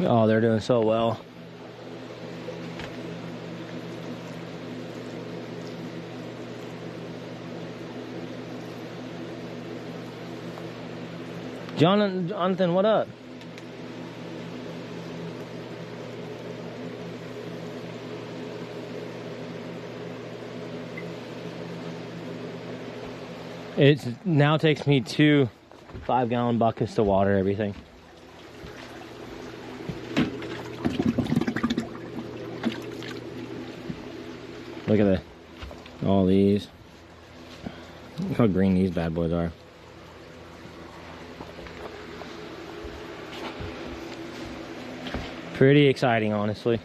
Oh, they're doing so well. Jonathan, what up? It now takes me 2 5-gallon buckets to water everything. Look at all these. Look how green these bad boys are. Pretty exciting, honestly.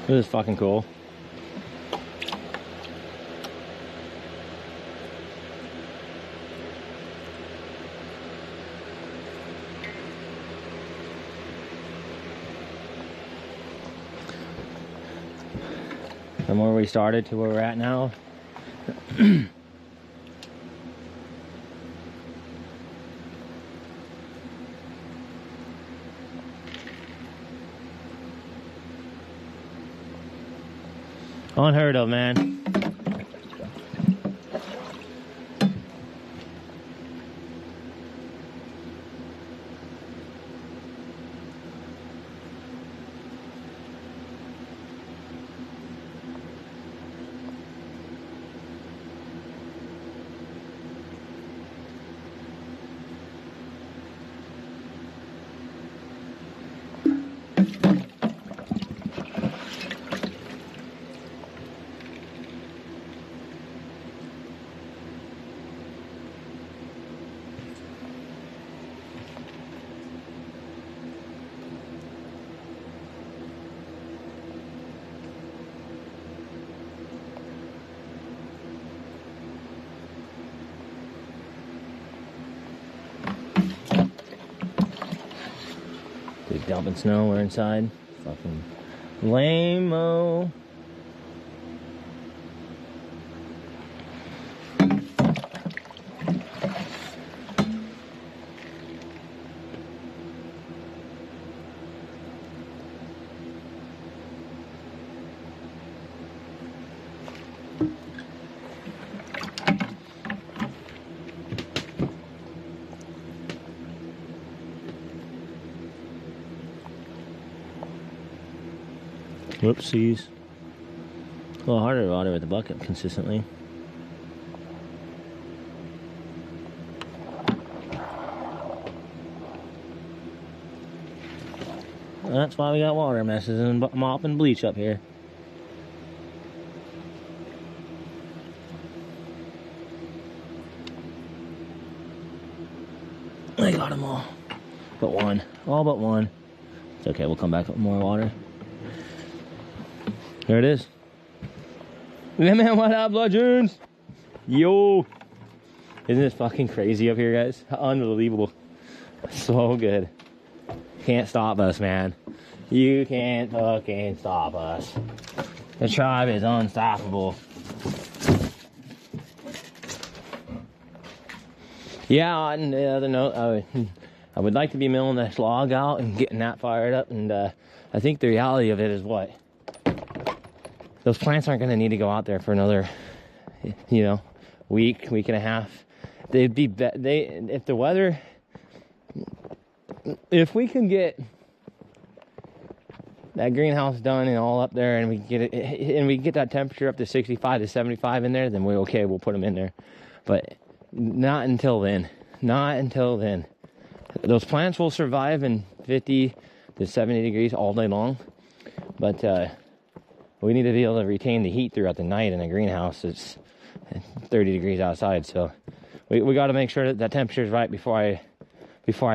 This is fucking cool. From where we started to where we're at now. Unheard of, man. Big dumping snow, we're inside. Fucking lame-o. Whoopsies. A little harder to water with the bucket consistently. That's why we got water messes and mop and bleach up here. I got them all. But one. All but one. It's okay, we'll come back with more water. There it is. Yeah, man, what up, Legends? Yo. Isn't this fucking crazy up here, guys? Unbelievable. So good. Can't stop us, man. You can't fucking stop us. The tribe is unstoppable. Yeah, on the other note, I would like to be milling this log out and getting that fired up. And I think the reality of it is what? Those plants aren't going to need to go out there for another, you know, week and a half. They'd be, if the weather, if we can get that greenhouse done and all up there, and we get it, and we get that temperature up to 65 to 75 in there, then we'll put them in there. But not until then. Not until then. Those plants will survive in 50 to 70 degrees all day long, but we need to be able to retain the heat throughout the night in a greenhouse. It's 30 degrees outside, so we got to make sure that temperature is right before I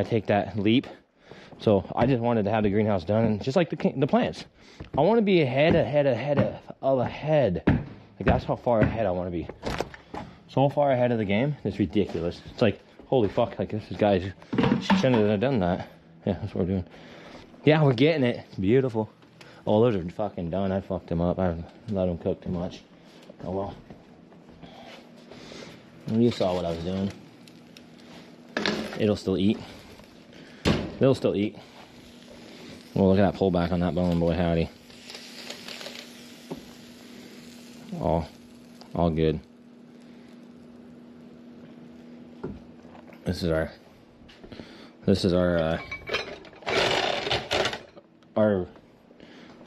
take that leap. So I just wanted to have the greenhouse done, and just like the plants, I want to be ahead. Like, that's how far ahead I want to be. So far ahead of the game, it's ridiculous. It's like, holy fuck, like, this is, guys, shouldn't have done that. Yeah, that's what we're doing. Yeah, we're getting it. It's beautiful. Oh, those are fucking done. I fucked them up. I let them cook too much. Oh well. You saw what I was doing. It'll still eat. They'll still eat. Well, look at that pullback on that bone, boy, howdy. All good. This is our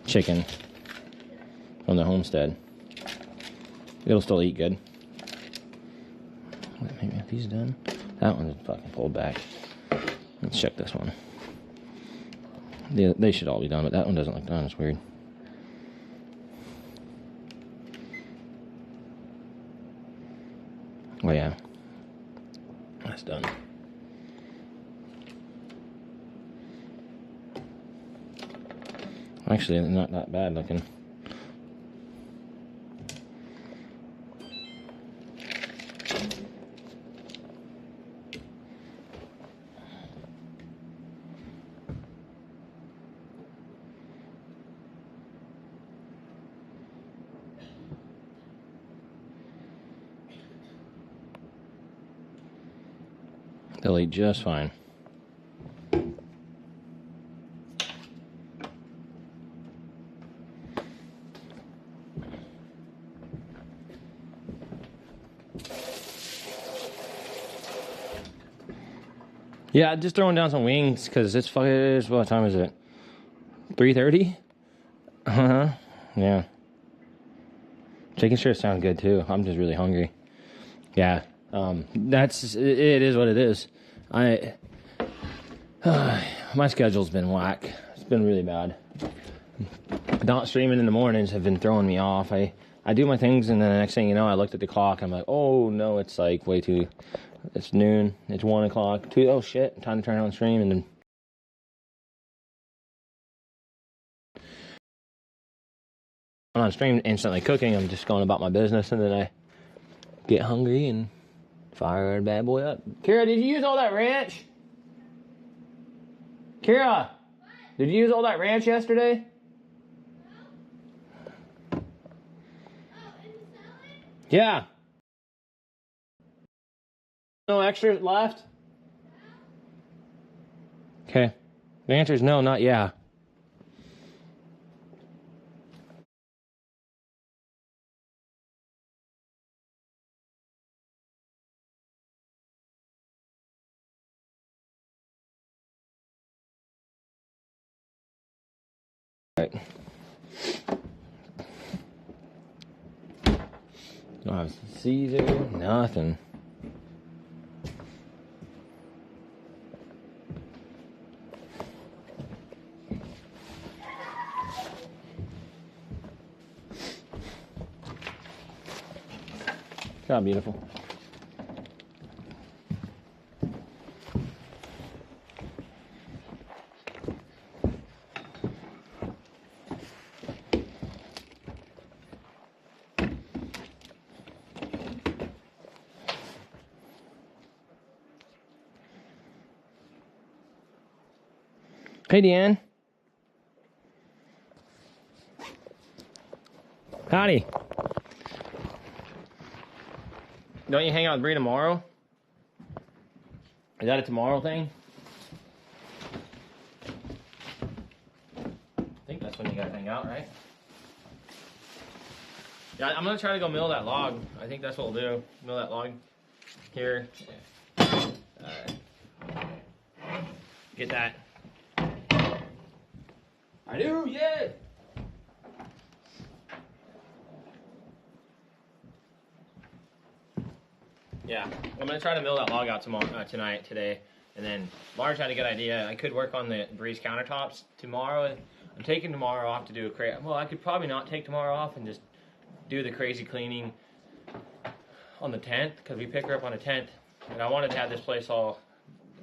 chicken from the homestead. It'll still eat good. Maybe if he's done. That one's fucking pulled back. Let's check this one. They should all be done, but that one doesn't look done. It's weird. Oh yeah, that's done. Actually, not that bad looking. They'll eat just fine. Yeah, just throwing down some wings because it's fucking. What time is it? 3:30. Yeah. Chicken sure sound good too. I'm just really hungry. Yeah. It is what it is. My schedule's been whack. It's been really bad. Not streaming in the mornings have been throwing me off. I do my things, and then the next thing you know, I looked at the clock. I'm like, oh no, it's like way too. It's noon. It's 1 o'clock. Oh shit! Time to turn on stream, and then on stream instantly cooking. I'm just going about my business, and then I get hungry and fire a bad boy up. Kira, did you use all that ranch? Kira, did you use all that ranch yesterday? Yeah. No extra left? Okay. The answer is no, not yeah. All right. Don't have Caesar, nothing. God, beautiful. Hey, Deanne. Howdy. Don't you hang out with Bree tomorrow? Is that a tomorrow thing? I think that's when you gotta hang out, right? Yeah, I'm gonna try to go mill that log. I think that's what we'll do. Mill that log here. Get that. I do, yeah. Yeah, I'm gonna try to mill that log out today, and then Marge had a good idea. I could work on the Breeze countertops tomorrow. I'm taking tomorrow off to do well, I could probably not take tomorrow off and just do the crazy cleaning on the 10th, because we pick her up on the 10th, and I wanted to have this place all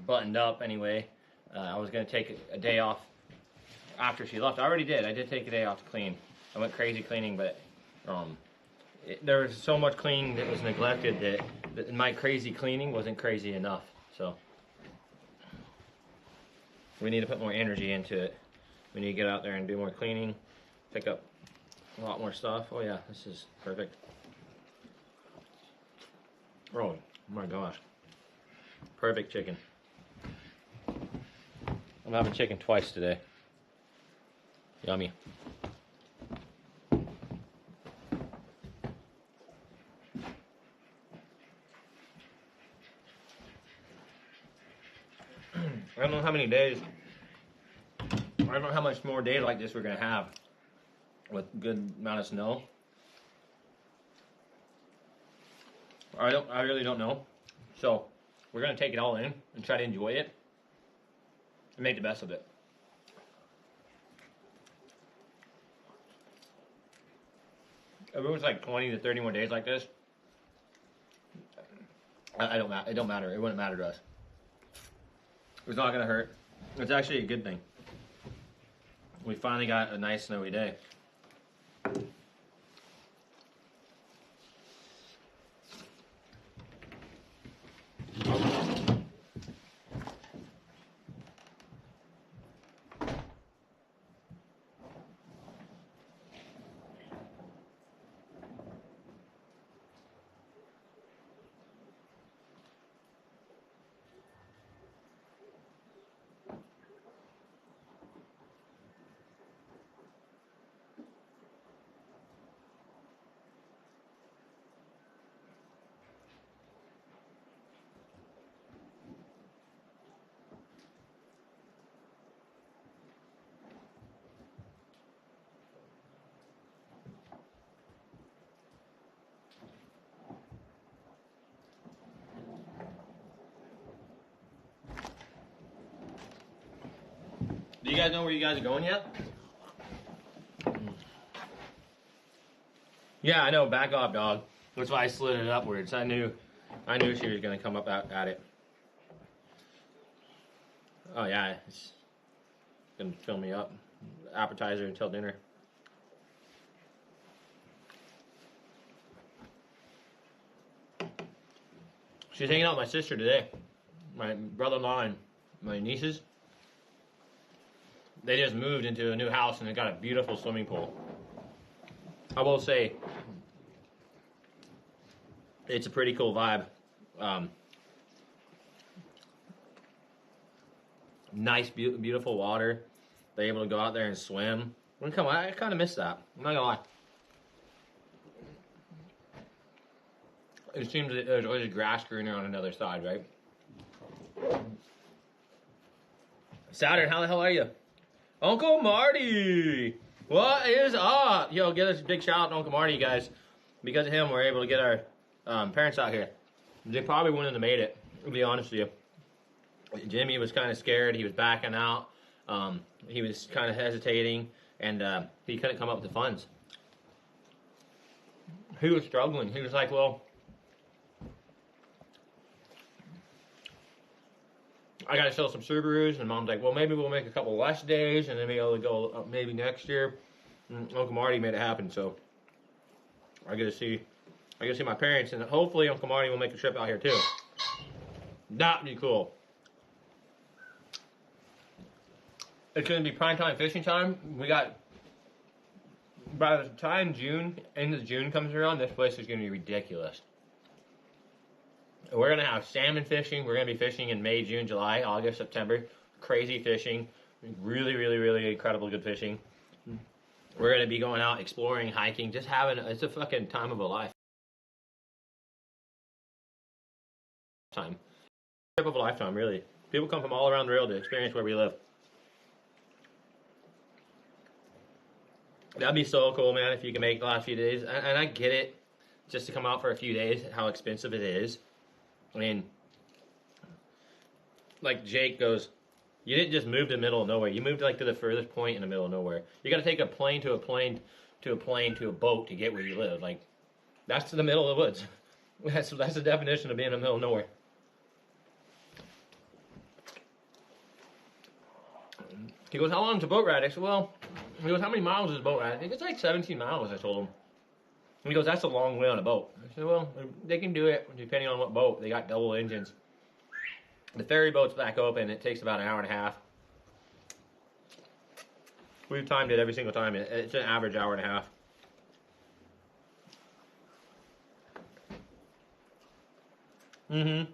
buttoned up anyway. I was gonna take a day off after she left. I already did. I did take a day off to clean. I went crazy cleaning, but there was so much cleaning that was neglected that my crazy cleaning wasn't crazy enough. So we need to put more energy into it. We need to get out there and do more cleaning, pick up a lot more stuff. Oh yeah, this is perfect. Oh my gosh, perfect chicken. I'm having chicken twice today. Yummy. I don't know how many days, I don't know how much more days like this we're gonna have with good amount of snow. I really don't know. So we're gonna take it all in and try to enjoy it and make the best of it. If it was like 20 to 30 more days like this, it don't matter. It wouldn't matter to us. It's not gonna hurt. It's actually a good thing. We finally got a nice snowy day. Do you guys know where you guys are going yet? Yeah, I know. Back off, dog. That's why I slid it upwards. I knew she was gonna come up at it. Oh yeah, it's gonna fill me up. Appetizer until dinner. She's hanging out with my sister today. My brother-in-law and my nieces. They just moved into a new house and they got a beautiful swimming pool. I will say, it's a pretty cool vibe. Nice, beautiful water. They're able to go out there and swim. I kind of miss that. I'm not gonna lie. It seems that there's always grass greener on another side, right? Saturn, how the hell are you? Uncle Marty! What is up? Yo, give us a big shout out to Uncle Marty, guys. Because of him, we're able to get our parents out here. They probably wouldn't have made it, to be honest with you. Jimmy was kind of scared. He was backing out. He was kind of hesitating. And he couldn't come up with the funds. He was struggling. He was like, well, I got to sell some Subarus, and Mom's like, well, maybe we'll make a couple less days, and then be able to go maybe next year. And Uncle Marty made it happen, so I get to see my parents, and hopefully Uncle Marty will make a trip out here too. That'd be cool. It's going to be prime time fishing time. We got, by the time end of June comes around, this place is going to be ridiculous. We're going to have salmon fishing. We're going to be fishing in May, June, July, August, September. Crazy fishing. Really, really, really incredible good fishing. We're going to be going out, exploring, hiking, just it's a fucking time of a lifetime. Trip of a lifetime, really. People come from all around the world to experience where we live. That'd be so cool, man, if you can make the last few days. And I get it, just to come out for a few days, how expensive it is. I mean, like Jake goes, you didn't just move to the middle of nowhere. You moved like to the furthest point in the middle of nowhere. You got to take a plane to a plane to a plane to a boat to get where you live. Like, that's to the middle of the woods. That's the definition of being in the middle of nowhere. He goes, how long is a boat ride? I said, well, he goes, how many miles is a boat ride? I think it's like 17 miles, I told him. And he goes, that's a long way on a boat. I said, well, they can do it depending on what boat. They got double engines. The ferry boat's back open. It takes about an hour and a half. We've timed it every single time. It's an average hour and a half. Mm-hmm.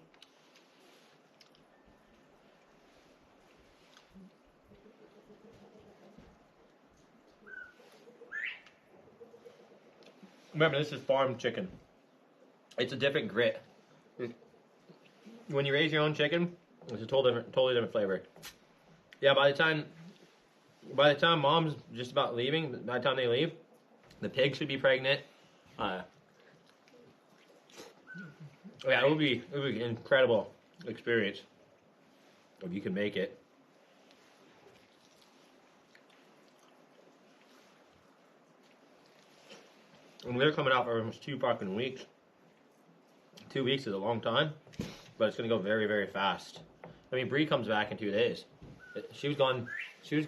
Remember, this is farm chicken. It's a different grit. When you raise your own chicken, it's a totally different flavor. Yeah, by the time mom's just about leaving, by the time they leave, the pig should be pregnant. Yeah, it would be an incredible experience if you could make it. And they're coming out for almost 2 fucking weeks. 2 weeks is a long time, but it's gonna go very, very fast. I mean, Bree comes back in 2 days. She was gone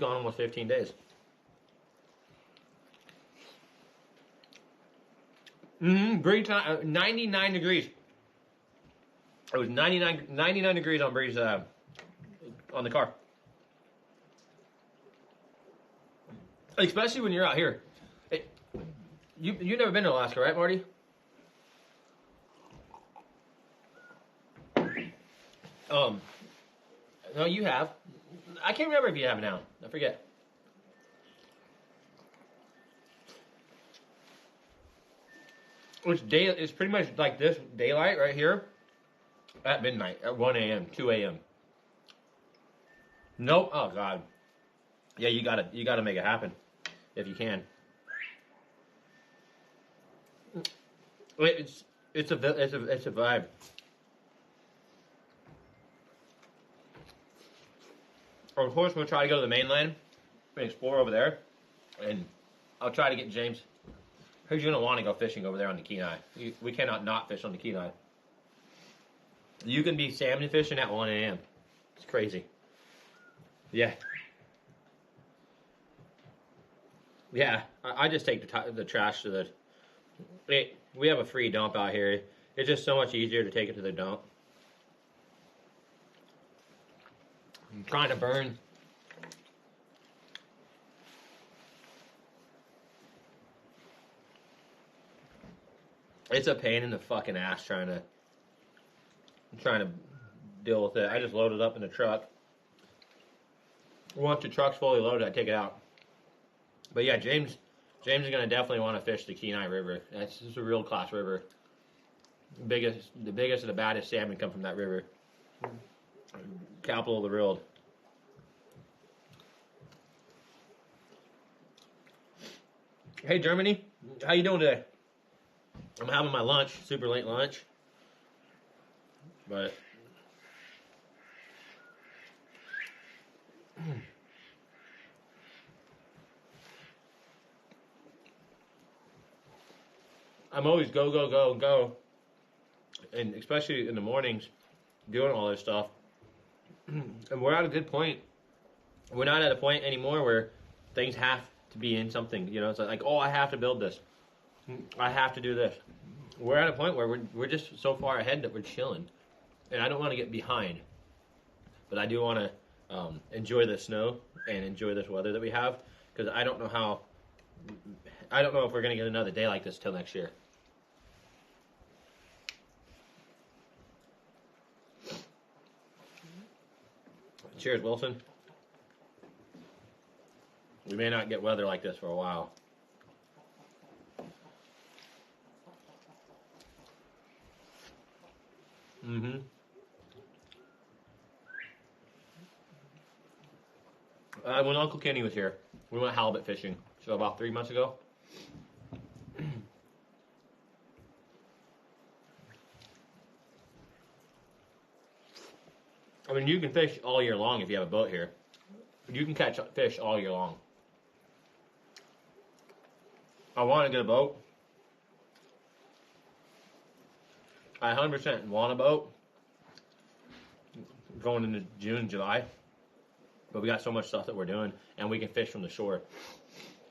almost 15 days. Bree, 99 degrees. It was 99 degrees on Bree's, on the car. Especially when you're out here. You've never been to Alaska, right, Marty? No, you have. I can't remember if you have now. I forget. It's pretty much like this daylight right here at midnight, at 1 a.m., 2 a.m. Nope. Oh God. Yeah, you gotta make it happen if you can. It's a vibe. Of course, we'll try to go to the mainland and explore over there, and I'll try to get James. Who's gonna want to go fishing over there on the Kenai? We cannot not fish on the Kenai. You can be salmon fishing at 1 a.m. It's crazy. Yeah. Yeah, I just take the trash to the. We have a free dump out here. It's just so much easier to take it to the dump. I'm trying to burn. It's a pain in the fucking ass trying to deal with it. I just load it up in the truck. Once the truck's fully loaded, I take it out. But yeah, James is gonna definitely want to fish the Kenai River. That's just a real class river. The biggest and the baddest salmon come from that river. Capital of the world. Hey Germany, how you doing today? I'm having my lunch, super late lunch. But I'm always go, and especially in the mornings, doing all this stuff. And we're at a good point. We're not at a point anymore where things have to be in something. You know, it's like, oh, I have to build this. I have to do this. We're at a point where we're just so far ahead that we're chilling, and I don't want to get behind. But I do want enjoy the snow and enjoy this weather that we have, because I don't know if we're gonna get another day like this till next year. Cheers, Wilson. We may not get weather like this for a while. Mm-hmm. When Uncle Kenny was here, we went halibut fishing. So about 3 months ago. I mean, you can fish all year long if you have a boat here. You can catch fish all year long. I want to get a boat. I 100% want a boat going into June, July. But we got so much stuff that we're doing, and we can fish from the shore.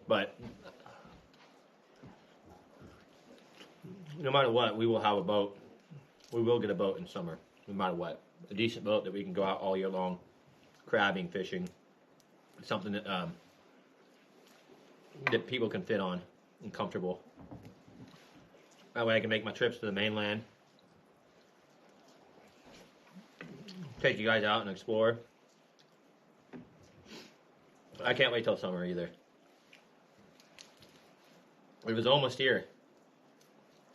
But no matter what, we will have a boat. We will get a boat in summer, no matter what. A decent boat that we can go out all year long, crabbing, fishing, something that that people can fit on and comfortable. That way I can make my trips to the mainland, take you guys out and explore. I can't wait till summer either. It was almost here.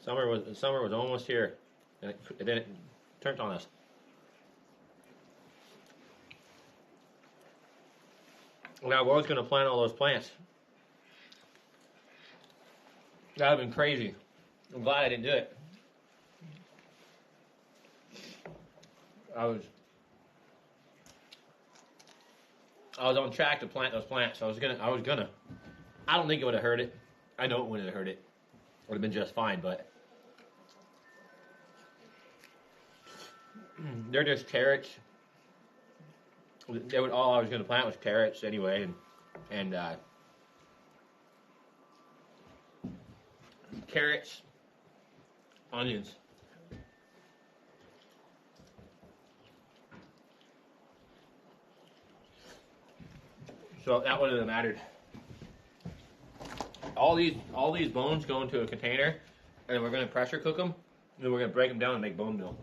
Summer was almost here, and then it turned on us. Now, I was going to plant all those plants. That would have been crazy. I'm glad I didn't do it. I was on track to plant those plants. I was gonna. I don't think it would have hurt it. I know it wouldn't have hurt it. Would have been just fine, but they're just carrots. All I was going to plant was carrots anyway, and carrots, onions. So that wouldn't have mattered. All these bones go into a container, and we're going to pressure cook them, and then we're going to break them down and make bone meal.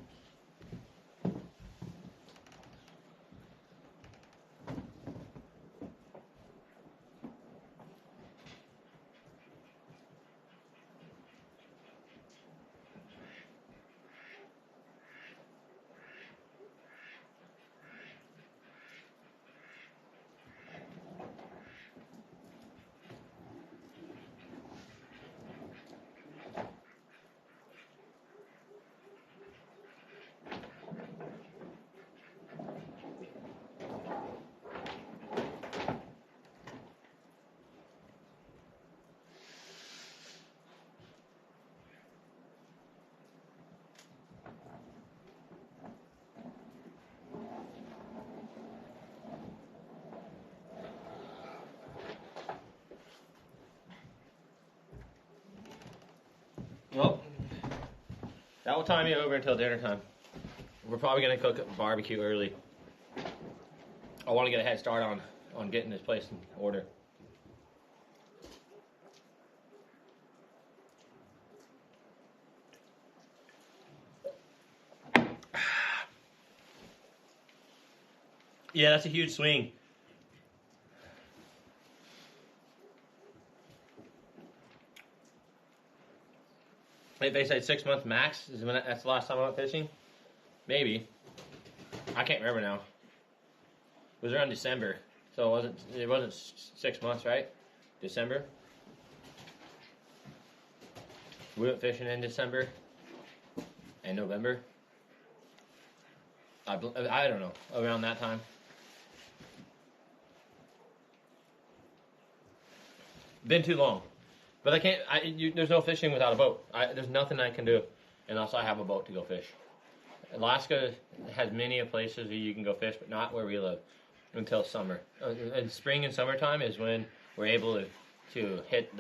Well, that will time you over until dinner time. We're probably going to cook a barbecue early. I want to get a head start on getting this place in order. Yeah, that's a huge swing. They said 6 months max. That's the last time I went fishing? Maybe. I can't remember now. It was around December. So it wasn't 6 months, right? December. We went fishing in December and November. I don't know. Around that time. Been too long. But I can't, there's no fishing without a boat. There's nothing I can do unless I have a boat to go fish. Alaska has many places that you can go fish, but not where we live until summer. And spring and summertime is when we're able to hit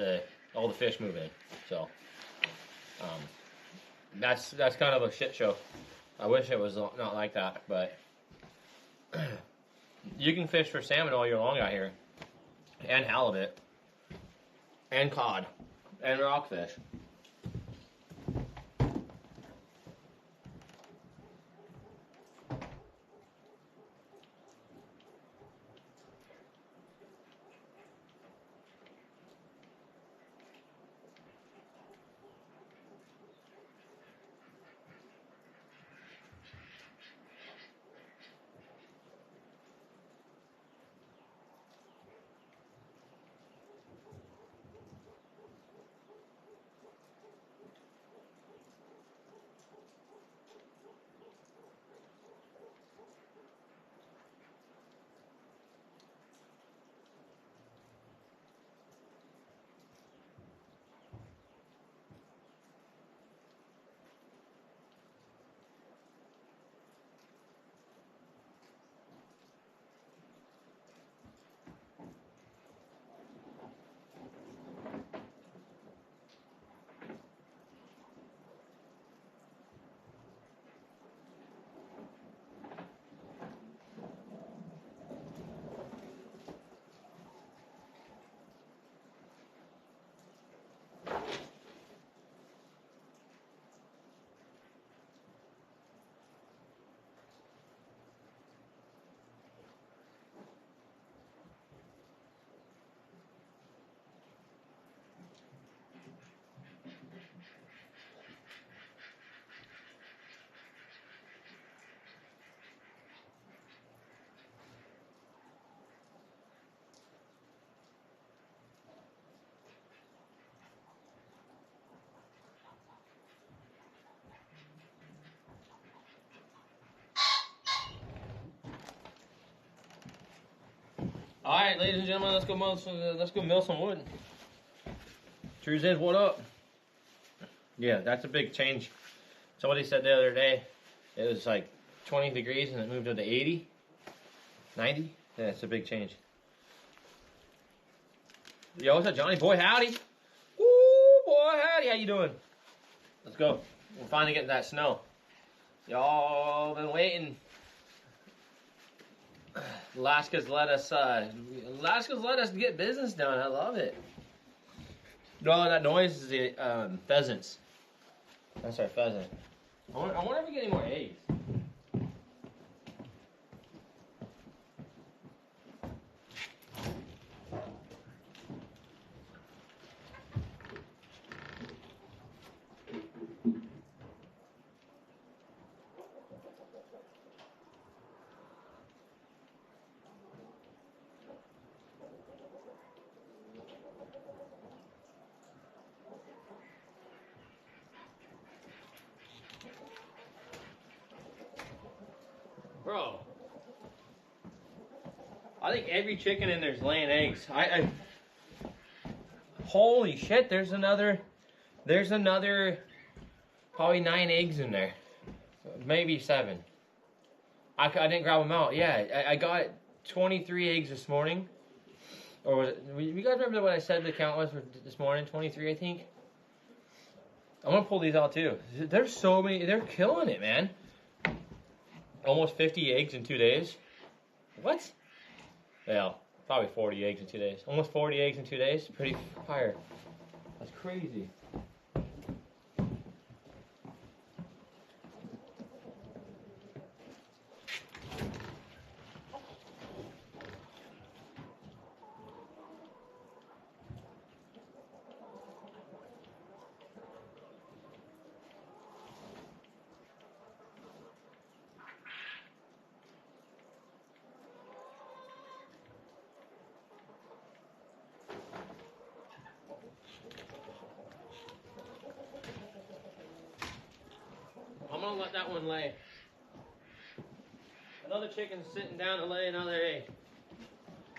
all the fish move in. So that's kind of a shit show. I wish it was not like that, but You can fish for salmon all year long out here, and halibut, and cod, and rockfish. All right, ladies and gentlemen, let's go mill some wood. True says, what up? Yeah, that's a big change. Somebody said the other day it was like 20 degrees and it moved up to 80, 90. Yeah, it's a big change. Yo, what's up, Johnny? Boy, howdy. Woo, boy, howdy. How you doing? Let's go. We're finally getting that snow. Y'all been waiting. Alaska's let us get business done. I love it. No, that noise is the pheasants. That's our pheasant. I wonder if we get any more eggs. Bro, I think every chicken in there's laying eggs. Holy shit! There's another probably 9 eggs in there, maybe 7. I didn't grab them out. Yeah, I got 23 eggs this morning. Or was it? You guys remember what I said the count was for this morning? 23, I think. I'm gonna pull these out too. There's so many. They're killing it, man. Almost 50 eggs in 2 days. What? Well, probably 40 eggs in 2 days. Almost 40 eggs in 2 days. Pretty fire. That's crazy. I'm gonna let that one lay. Another chicken's sitting down to lay another egg.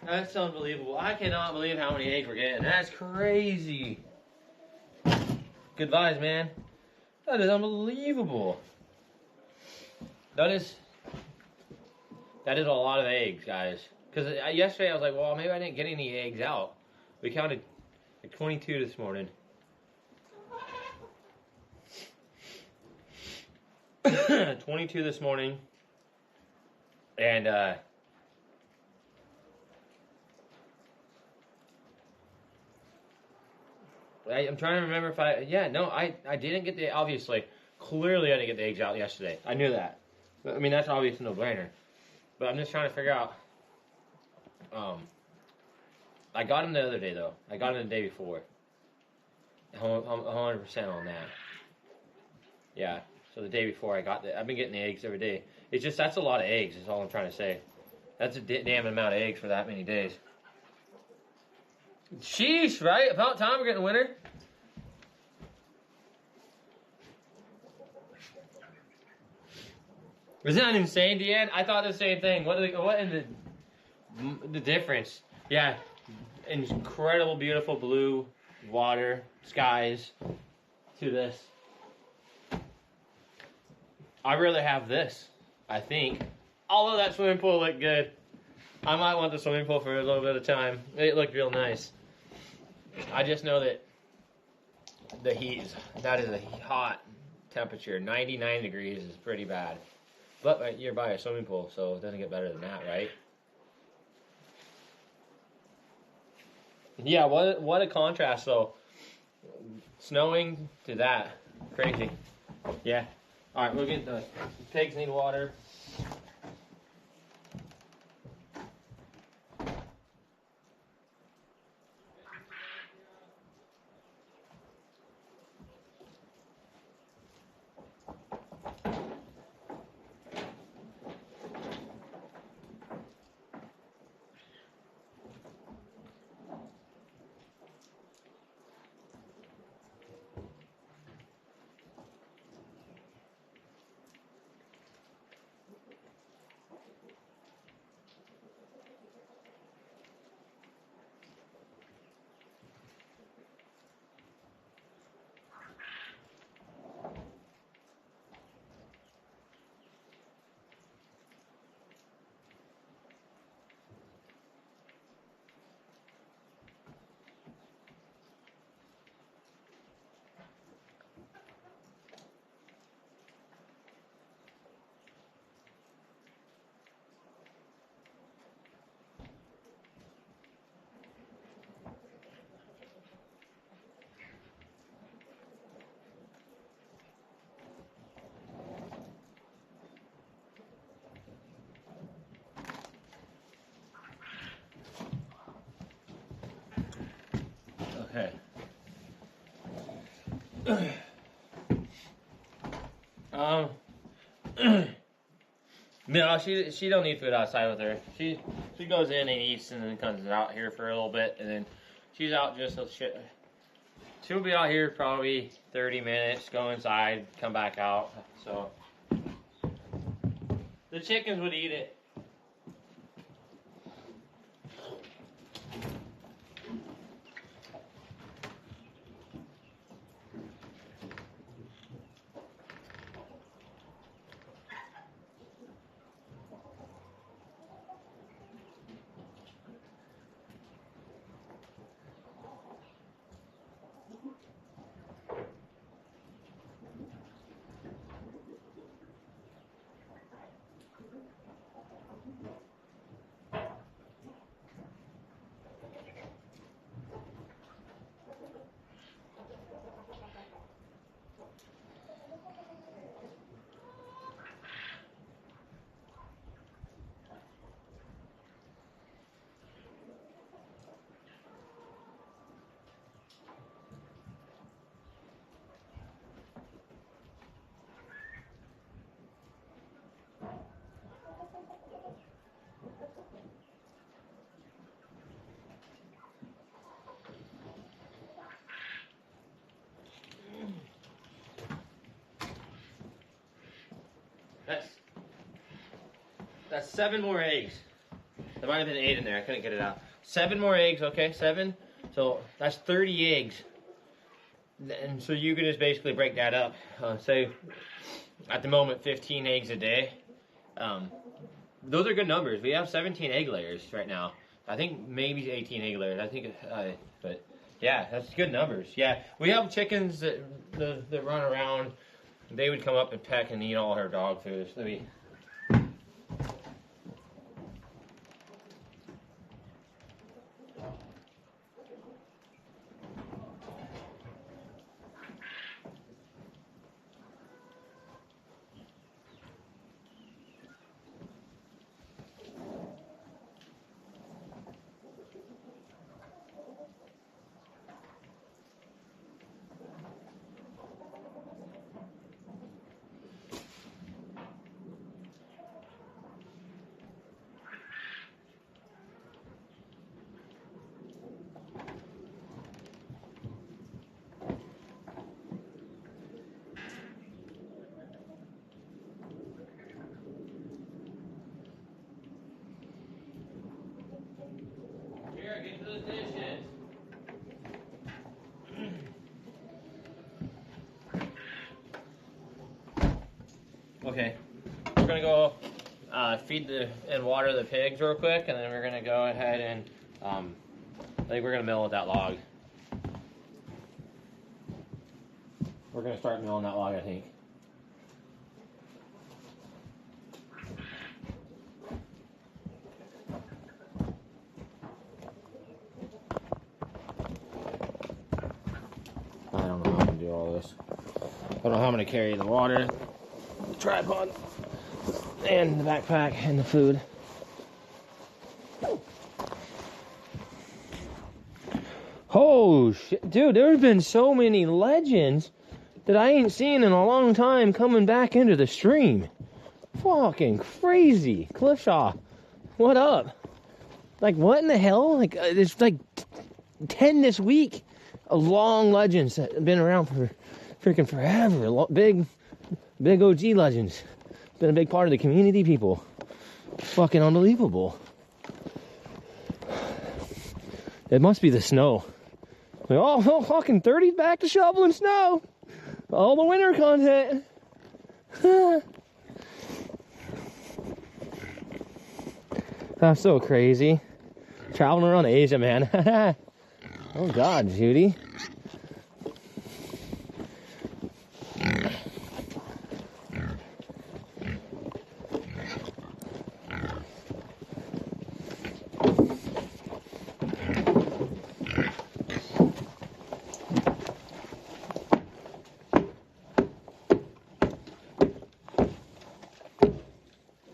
That's unbelievable. I cannot believe how many eggs we're getting. That's crazy. Good vibes, man. That is unbelievable. That is a lot of eggs, guys. Because yesterday I was like, well, maybe I didn't get any eggs out. We counted like 22 this morning. 22 this morning, and I'm trying to remember if I didn't get the, obviously, clearly I didn't get the eggs out yesterday. I knew that. I mean, that's obvious, no brainer. But I'm just trying to figure out, I got them the other day, though. I got them the day before. I'm 100% on that. Yeah, so the day before I've been getting the eggs every day. It's just, that's a lot of eggs, is all I'm trying to say. That's a damn amount of eggs for that many days. Sheesh, right? About time we're getting winter. Isn't that insane, Deanne? I thought the same thing. What in the difference? Yeah, incredible, beautiful blue water, skies to this. I'd rather have this, I think. Although that swimming pool looked good. I might want the swimming pool for a little bit of time. It looked real nice. I just know that the heat, that is a hot temperature. 99 degrees is pretty bad. But you're by a swimming pool, so it doesn't get better than that, right? Yeah, what a contrast, though. Snowing to that. Crazy. Yeah. All right, we'll get the pigs need water. Okay. No, she don't need food outside with her. She goes in and eats and then comes out here for a little bit and then she's out just so shit. She'll be out here probably 30 minutes, go inside, come back out. So the chickens would eat it. That's 7 more eggs. There might have been 8 in there. I couldn't get it out. 7 more eggs, okay? 7. So that's 30 eggs. And so you can just basically break that up. Say, at the moment, 15 eggs a day. Those are good numbers. We have 17 egg layers right now. I think maybe 18 egg layers. I think, but yeah, that's good numbers. Yeah, we have chickens that run around. They would come up and peck and eat all her dog food. So Okay, we're gonna go feed and water the pigs real quick, and then we're gonna go ahead and I think we're gonna mill with that log. We're gonna start milling that log, I think. I don't know how to do all this. I don't know how I'm gonna carry the water, the tripod, and the backpack, and the food. Oh shit, dude, there's been so many legends that I ain't seen in a long time coming back into the stream. Fucking crazy. Cliffshaw, what up? Like, what in the hell? Like, there's like 10 this week of long legends that have been around for freaking forever. Big OG legends. Been a big part of the community, people. Fucking unbelievable. It must be the snow. Like, oh, fucking 30's back to shoveling snow. All the winter content. That's so crazy. Traveling around Asia, man. Oh God, Judy.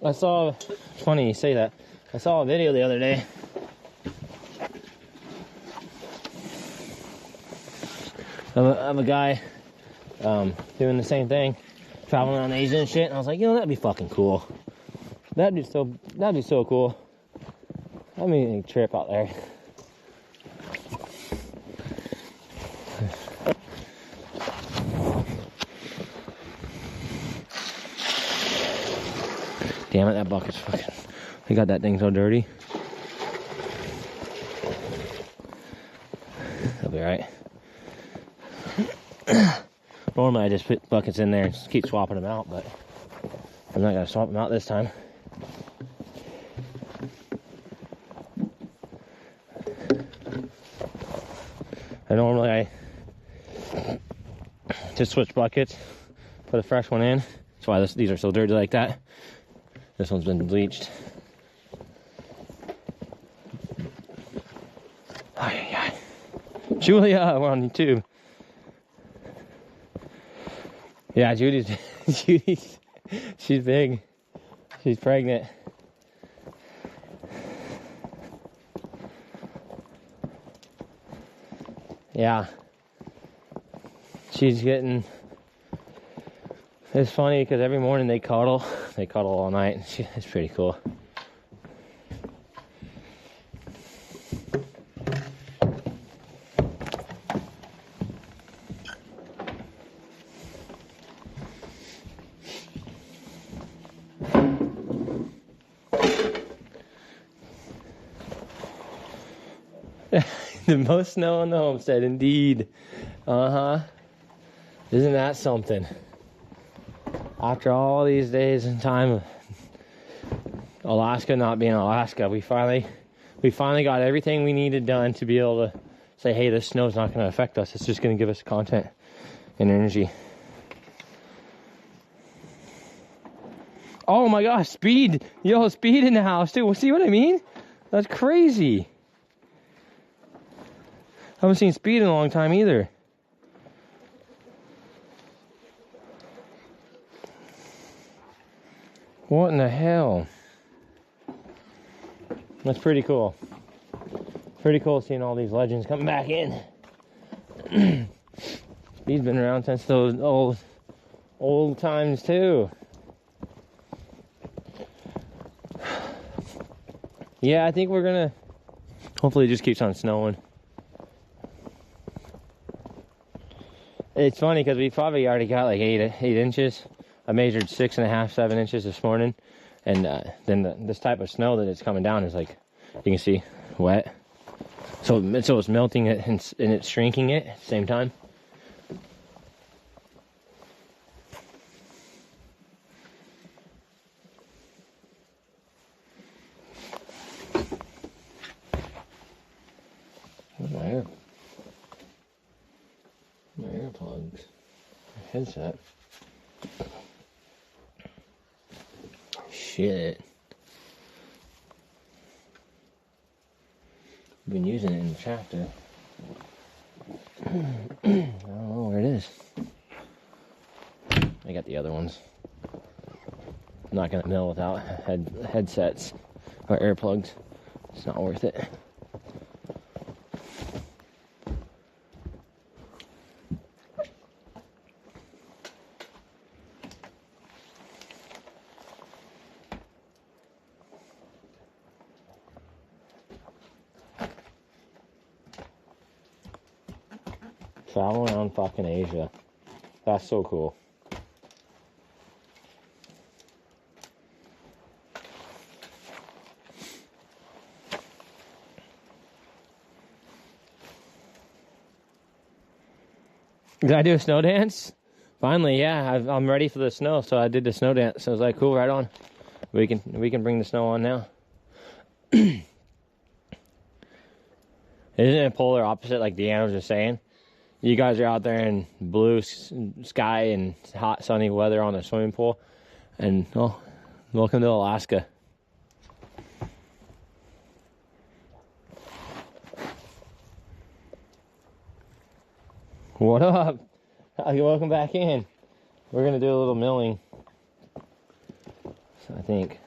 I saw, it's funny you say that. I saw a video the other day. Of a guy doing the same thing, traveling around Asia and shit. And I was like, you know, that'd be fucking cool. That'd be so cool. I mean, a trip out there. Damn it, that bucket's fucking... They got that thing so dirty. That'll be alright. Normally I just put buckets in there and just keep swapping them out, but I'm not gonna swap them out this time. And normally I just switch buckets, put a fresh one in. That's why these are so dirty like that. This one's been bleached. Julia, we're on YouTube. Yeah, Judy's she's big. She's pregnant. Yeah. She's getting... It's funny because every morning they cuddle. They cuddle all night. It's pretty cool. The most snow on the homestead, indeed. Uh-huh. Isn't that something? After all these days and time of Alaska not being Alaska, we finally got everything we needed done to be able to say, hey, this snow's not going to affect us. It's just going to give us content and energy. Oh my gosh, speed. Yo, speed in the house too. See what I mean? That's crazy. I haven't seen speed in a long time either. What in the hell? That's pretty cool. Pretty cool seeing all these legends coming back in. Speed's been around since those old times too. Yeah, I think we're gonna... Hopefully it just keeps on snowing. It's funny because we probably already got like 8 inches. I measured 6.5, 7 inches this morning. And then this type of snow that it's coming down is like, you can see, wet. So it's melting it and it's shrinking it at the same time. headset. Shit. I've been using it in the tractor. I don't know where it is. I got the other ones. I'm not gonna mill without headsets or earplugs. It's not worth it. Travel around fucking Asia. That's so cool. Did I do a snow dance? Finally, yeah. I'm ready for the snow, so I did the snow dance. So I was like, cool, right on. We can bring the snow on now. Isn't it polar opposite, like Deanna was just saying? You guys are out there in blue sky and hot sunny weather on a swimming pool, and oh, welcome to Alaska. What up? Welcome back in. We're gonna do a little milling. So I think.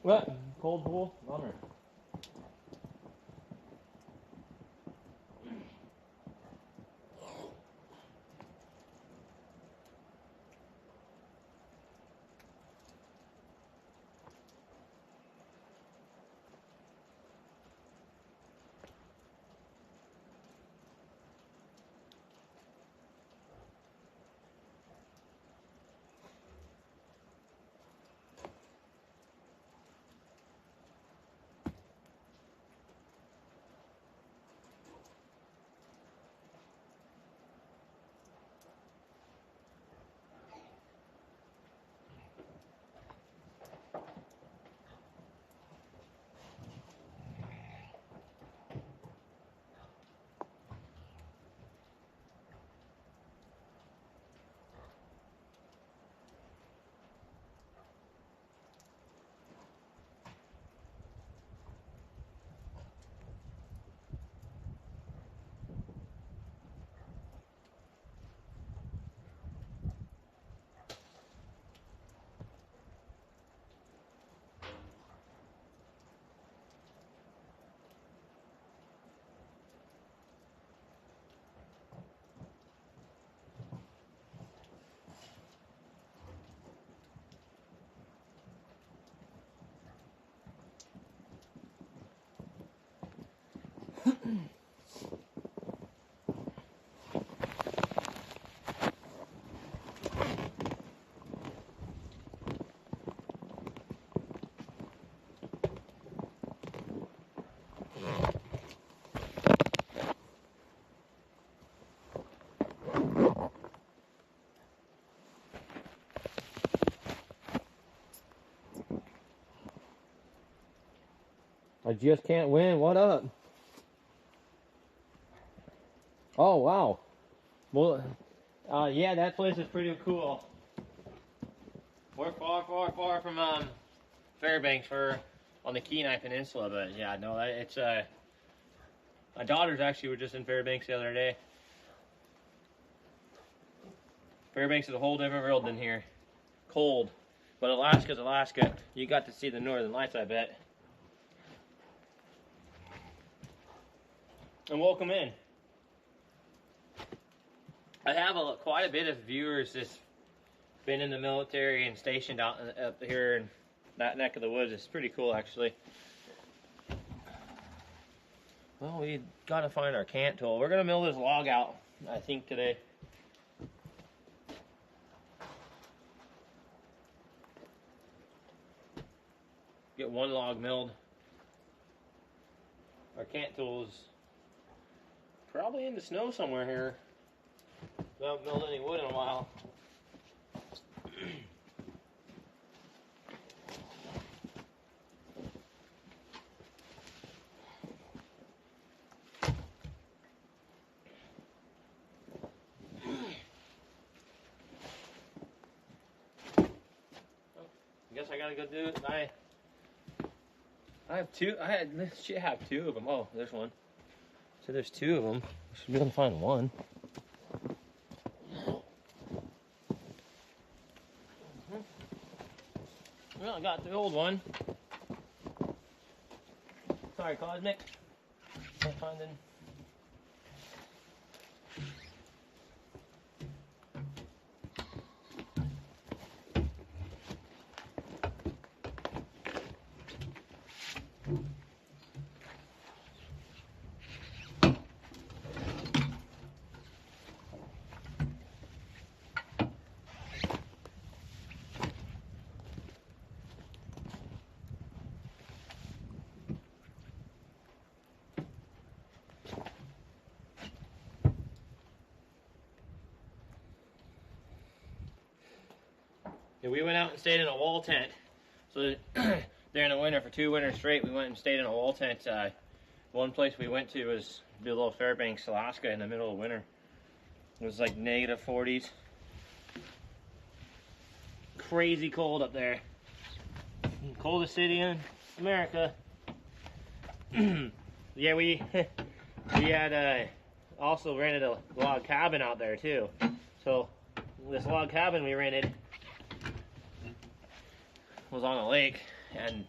What? Cold pool? Bummer. I just can't win. What up? Oh, wow. Well, yeah, that place is pretty cool. We're far from Fairbanks. We're on the Kenai Peninsula, but yeah, no, it's my daughters actually were just in Fairbanks the other day. Fairbanks is a whole different world than here. Cold, but Alaska's Alaska. You got to see the northern lights, I bet. And welcome in. I have quite a bit of viewers that's been in the military and stationed out up here in that neck of the woods. It's pretty cool, actually. Well, we got to find our cant tool. We're going to mill this log out I think today. Get one log milled. Our cant tool's probably in the snow somewhere here. We haven't milled any wood in a while. I guess I gotta go do it. I have two. Should have two of them. Oh, there's one. So there's two of them. I should be able to find one. Well, I got the old one. Sorry, Cosmic. Not finding. Yeah, we went out and stayed in a wall tent. So during the winter, for 2 winters straight, we went and stayed in a wall tent. One place we went to was below Fairbanks, Alaska, in the middle of winter. It was like negative 40s. Crazy cold up there. Coldest city in America. Yeah, we had also rented a log cabin out there too. So this log cabin we rented was on a lake, and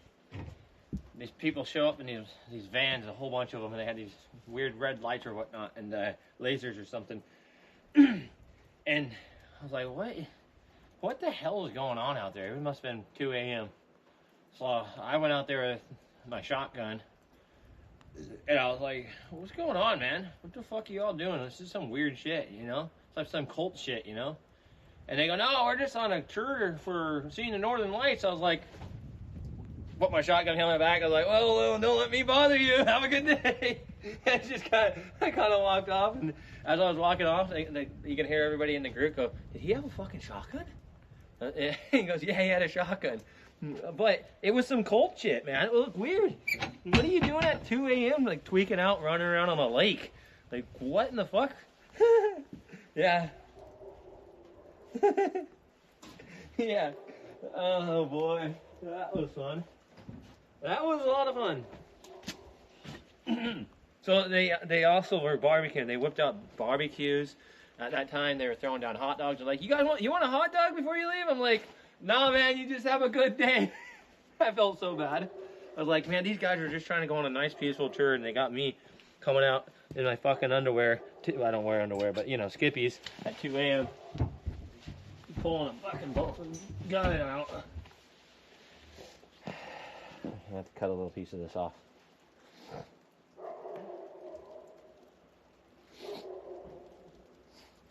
these people show up in these vans, a whole bunch of them, and they had these weird red lights or whatnot, and lasers or something. And I was like, what the hell is going on out there? It must have been 2 a.m. So I went out there with my shotgun, and I was like, what's going on, man? What the fuck are you all doing? This is some weird shit, you know? It's like some cult shit, you know? And they go, no, we're just on a tour for seeing the Northern Lights. I was like, put my shotgun on my back. I was like, well, don't let me bother you. Have a good day. And I kind of walked off. And as I was walking off, you can hear everybody in the group go, did he have a fucking shotgun? He goes, yeah, he had a shotgun. But it was some cult shit, man. It looked weird. What are you doing at 2 a.m. like tweaking out, running around on a lake? Like, what in the fuck? Yeah. Yeah. Oh boy, that was fun. That was a lot of fun. So they also were barbecuing. They whipped out barbecues. At that time, they were throwing down hot dogs. They're like, you want a hot dog before you leave? I'm like, no, man, you just have a good day. I felt so bad. I was like, man, these guys are just trying to go on a nice, peaceful tour, and they got me coming out in my fucking underwear. I don't wear underwear, but you know, skippies at 2 a.m. Pulling a fucking gun out. I have to cut a little piece of this off.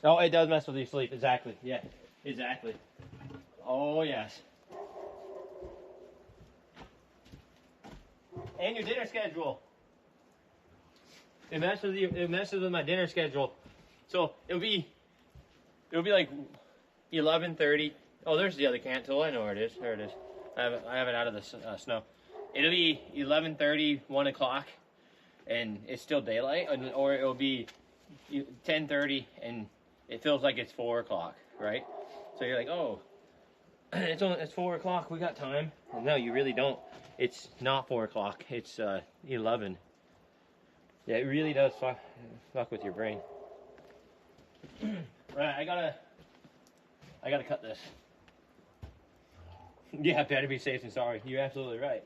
Oh, it does mess with your sleep. Exactly. Yeah, exactly. Oh, yes. And your dinner schedule. It messes with my dinner schedule. So it'll be like 11:30. Oh, there's the other cant tool. I know where it is. There it is. I have it out of the snow. It'll be 11:30, 1 o'clock, and it's still daylight, or it'll be 10:30, and it feels like it's 4 o'clock, right? So you're like, oh, it's 4 o'clock. We got time. Well, no, you really don't. It's not 4 o'clock. It's 11. Yeah, it really does fuck with your brain. Right, I gotta cut this. Yeah, better be safe than sorry. You're absolutely right.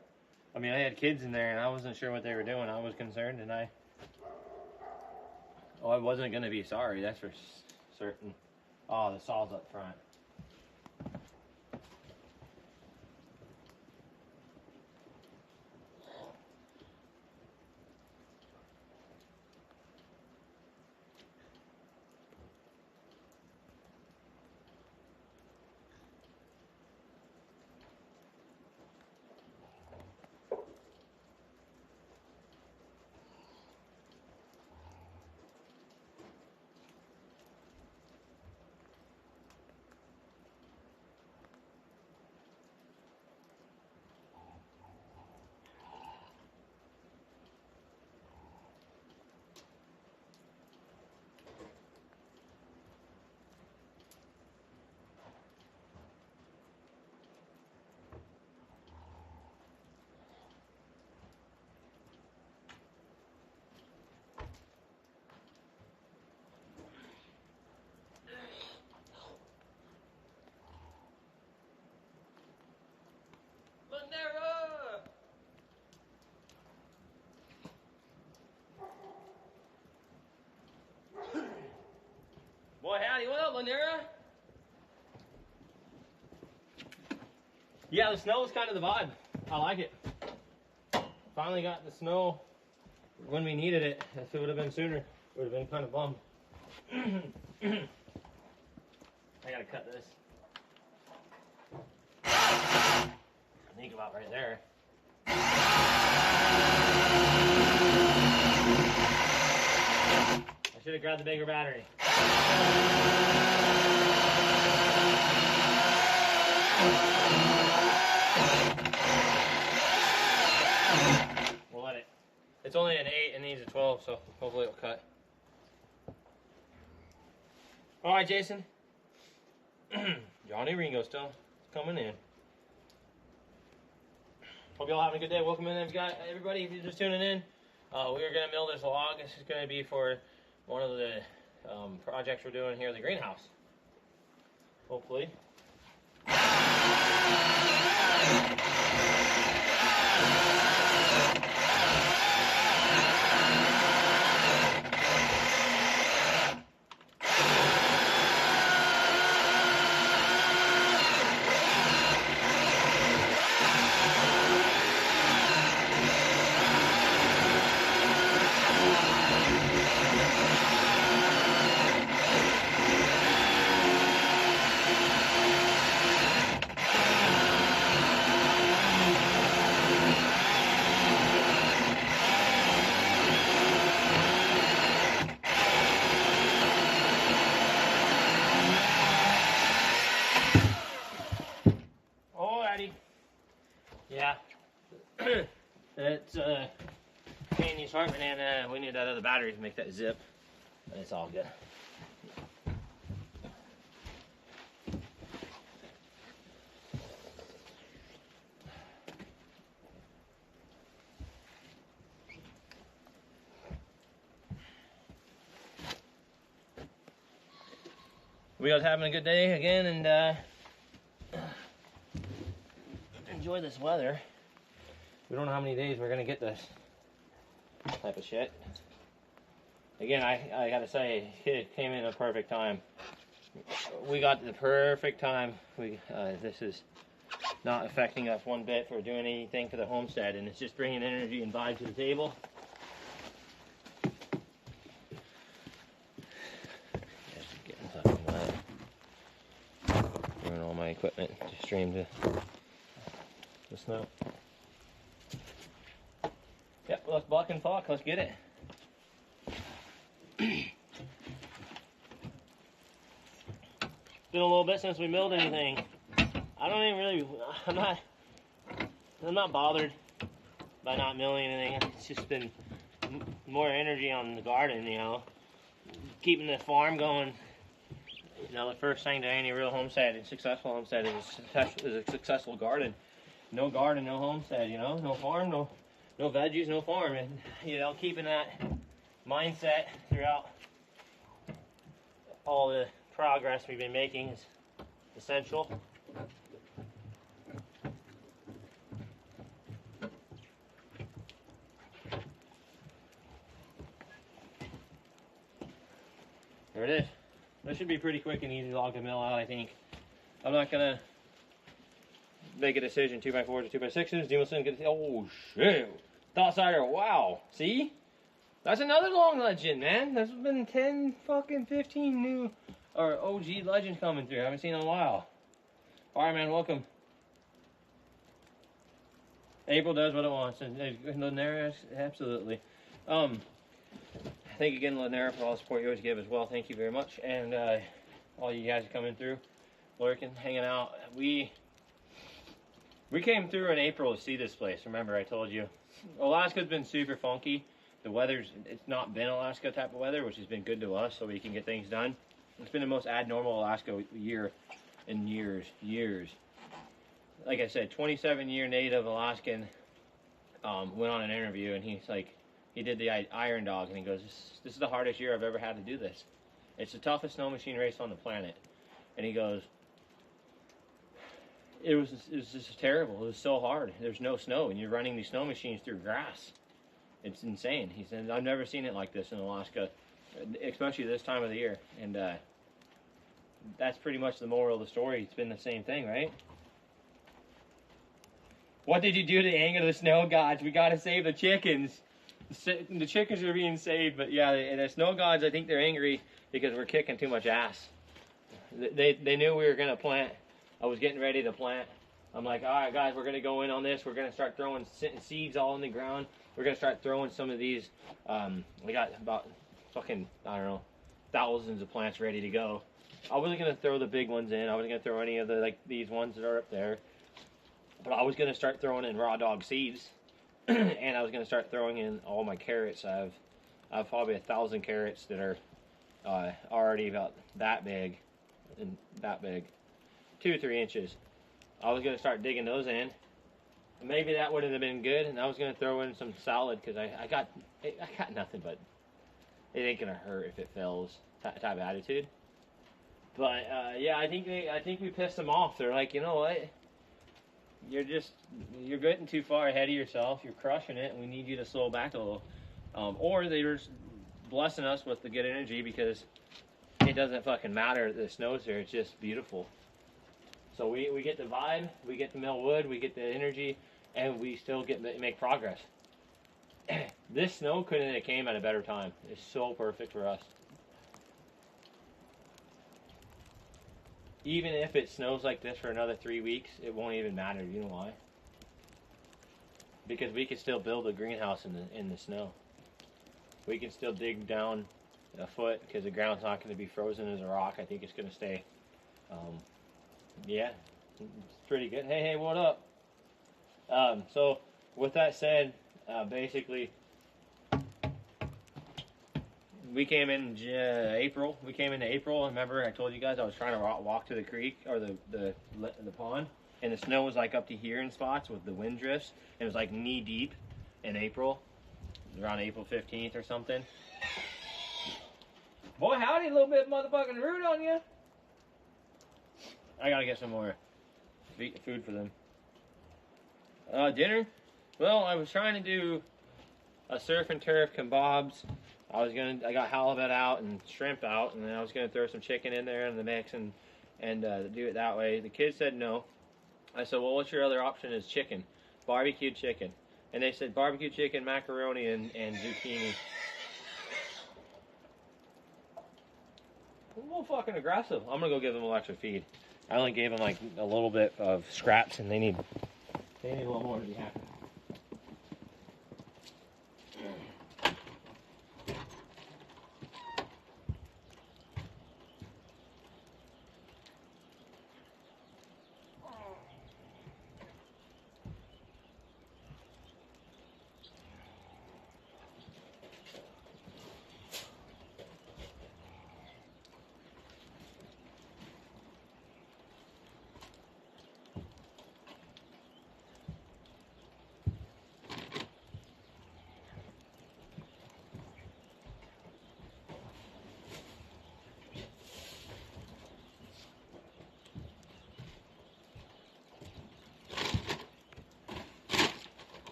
I mean, I had kids in there, and I wasn't sure what they were doing. I was concerned, and I wasn't gonna be sorry. That's for certain. Oh, the saw's up front. Lanera? Yeah, the snow is kind of the vibe. I like it. Finally got the snow when we needed it. If it would have been sooner, it would have been kind of bummed. I gotta cut this. Think about right there. I should have grabbed the bigger battery. We'll let it. It's only an 8 and needs a 12, so hopefully it'll cut. All right, Jason. Johnny Ringo still coming in. Hope y'all having a good day. Welcome in, everybody. If you're just tuning in, we're gonna mill this log. This is gonna be for one of the projects we're doing here at the greenhouse. Hopefully. Yeah, it's candy assortment, and we need that other battery to make that zip, but it's all good. We guys having a good day again, and enjoy this weather. We don't know how many days we're gonna get this type of shit. Again, I gotta say, it came in a perfect time. We got the perfect time. This is not affecting us one bit for doing anything for the homestead, and it's just bringing energy and vibe to the table. Just getting fucking wet. Doing all my equipment to stream to the snow. Yep, let's buck and fuck. Let's get it. It's been a little bit since we milled anything. I don't even really. I'm not bothered by not milling anything. It's just been more energy on the garden, you know, keeping the farm going. You know, the first thing to any real homestead and successful homestead is a successful garden. No garden, no homestead, you know, no farm, no veggies, no farm. And, you know, keeping that mindset throughout all the progress we've been making is essential. There it is. That should be pretty quick and easy log to mill out, I think. I'm not gonna make a decision. 2x4s or 2x6s. Demolson gets. Oh shit! Thoughtside, wow. See? That's another long legend, man. There's been 10 fucking 15 new or OG legends coming through. I haven't seen in a while. Alright, man, welcome. April does what it wants, and Lanera, absolutely. Thank you again, Lanera, for all the support you always give as well. Thank you very much, and all you guys coming through, lurking, hanging out. We came through in April to see this place. Remember, I told you, Alaska's been super funky. The weather's, it's not been Alaska type of weather, which has been good to us, so we can get things done. It's been the most abnormal Alaska year in years. Like I said, 27-year native Alaskan went on an interview, and he's like, he did the Iron Dog, and he goes, this is the hardest year I've ever had to do this. It's the toughest snow machine race on the planet. And he goes, it was just terrible. It was so hard. There's no snow, and you're running these snow machines through grass. It's insane. He said, I've never seen it like this in Alaska, especially this time of the year. And that's pretty much the moral of the story. It's been the same thing, right? What did you do to anger the snow gods? We gotta save the chickens. The chickens are being saved, but yeah, and the snow gods, I think they're angry because we're kicking too much ass. They knew we were gonna plant. I was getting ready to plant. I'm like, all right, guys, we're gonna go in on this. We're gonna start throwing seeds all in the ground. We're gonna start throwing some of these. We got about fucking, I don't know, thousands of plants ready to go. I wasn't gonna throw the big ones in. I wasn't gonna throw any of the like these ones that are up there. But I was gonna start throwing in raw dog seeds, and I was gonna start throwing in all my carrots. I have probably 1,000 carrots that are already about that big, and that big, 2 or 3 inches. I was gonna start digging those in. Maybe that wouldn't have been good, and I was gonna throw in some salad because I got nothing, but it ain't gonna hurt if it fails type of attitude. But yeah, I think we pissed them off. They're like, you know what? You're getting too far ahead of yourself. You're crushing it, and we need you to slow back a little. Or they're just blessing us with the good energy because it doesn't fucking matter that the snow's here. It's just beautiful. So we get the vibe, we get the mill wood, we get the energy, and we still make progress. This snow couldn't have came at a better time. It's so perfect for us. Even if it snows like this for another 3 weeks, it won't even matter. You know why? Because we can still build a greenhouse in the snow. We can still dig down a foot because the ground's not going to be frozen as a rock. I think it's going to stay. Yeah, it's pretty good. Hey, what up? So with that said, basically, we came in April. We came into April. Remember, I told you guys I was trying to walk to the creek or the pond, and the snow was like up to here in spots with the wind drifts. And it was like knee deep in April, around April 15th or something. Boy, howdy, a little bit motherfucking rude on you. I gotta get some more food for them. Dinner? Well, I was trying to do a surf and turf kebabs. I got halibut out and shrimp out, and then I was gonna throw some chicken in there in the mix and do it that way. The kids said no. I said, well, what's your other option? Is chicken, barbecued chicken, and they said barbecue chicken, macaroni, and zucchini. A little fucking aggressive. I'm gonna go give them a little extra feed. I only gave them like a little bit of scraps, and they need a little more to be happy.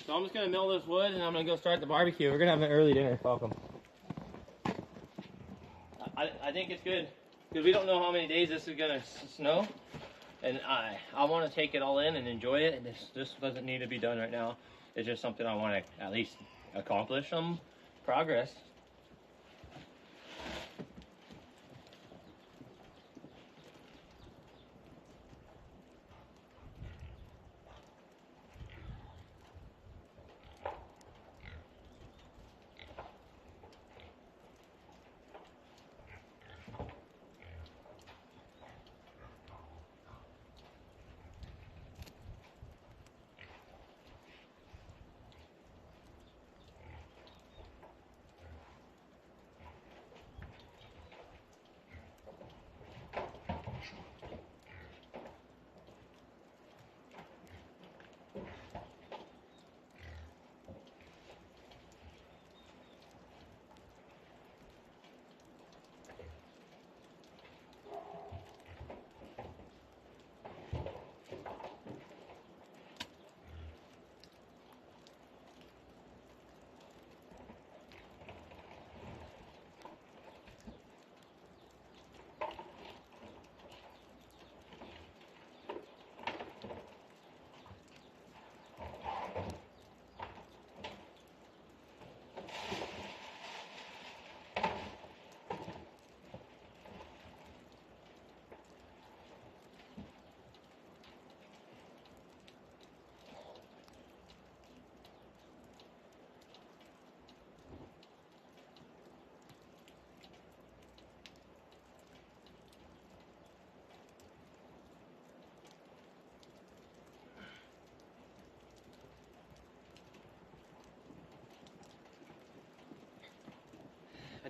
So I'm just gonna mill this wood and I'm gonna go start the barbecue. We're gonna have an early dinner. Welcome. I think it's good because we don't know how many days this is gonna snow, and I want to take it all in and enjoy it. And this doesn't need to be done right now. It's just something I want to at least accomplish some progress.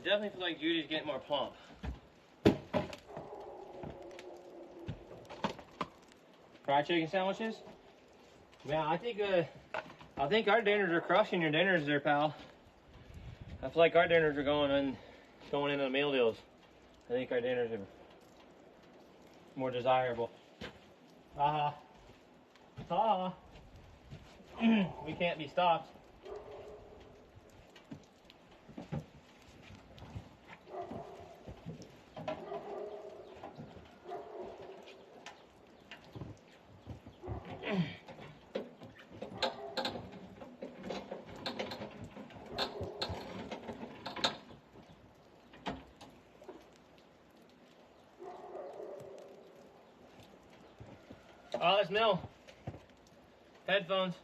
definitely feels like Judy's getting more plump. Fried chicken sandwiches? Yeah, I think our dinners are crushing your dinners there, pal. I feel like our dinners are going into the meal deals. I think our dinners are more desirable. Ha ha. We can't be stopped. Oh, let's mill. Headphones.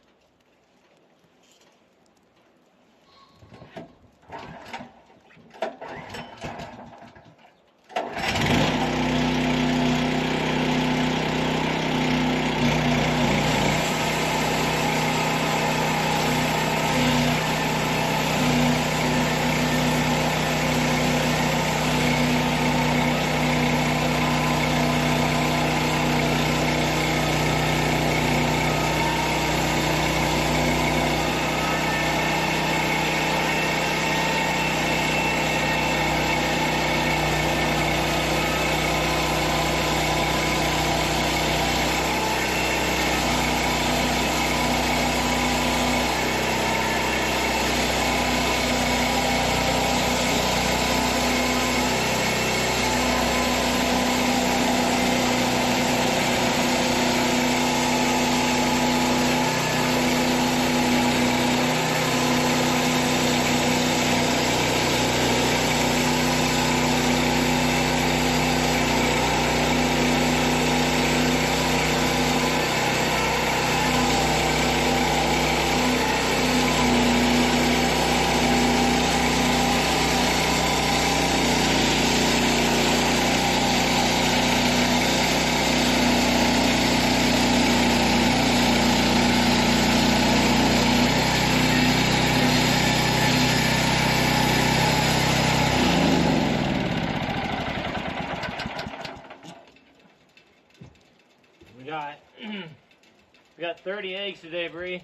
We got 30 eggs today, Bree.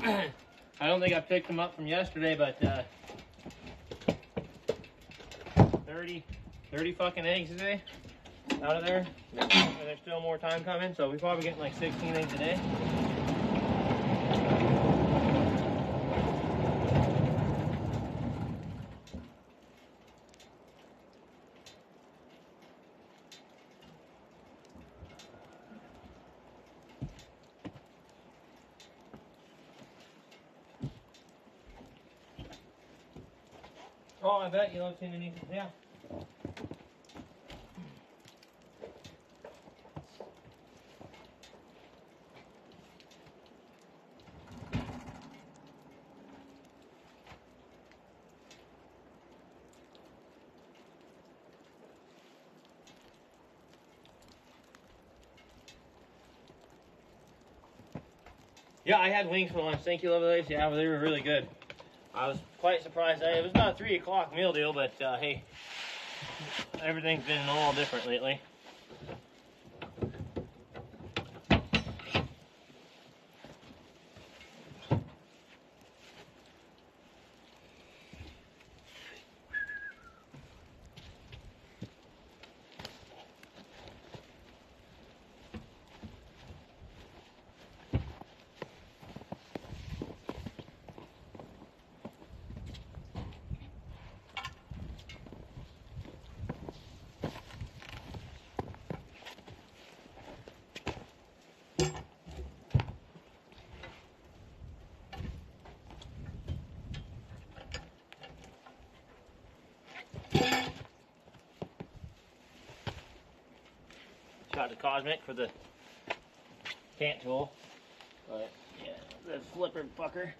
I don't think I picked them up from yesterday, but 30 fucking eggs today out of there. And there's still more time coming, so we're probably getting like 16 eggs a day. Oh, I bet you looked underneath. Yeah. Yeah, I had wings for lunch. Thank you, lovely. Yeah, they were really good. I was quite surprised. It was about a 3 o'clock meal deal, but hey, everything's been a little different lately. Shot the Cosmic for the cant tool, but yeah, the flipper fucker.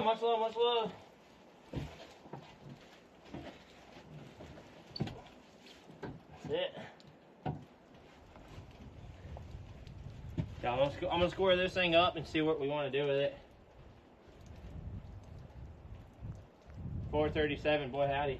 much love, much love. That's it. Yeah, I'm gonna score this thing up and see what we want to do with it. 437, boy howdy.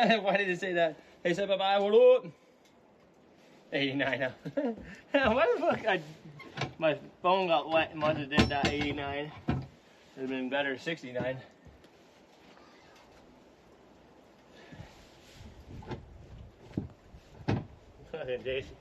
Why did it say that? Hey, say bye-bye, what up? 89 now. Why the fuck? My phone got wet and must have did that 89. Would have been better 69. Fucking Jason.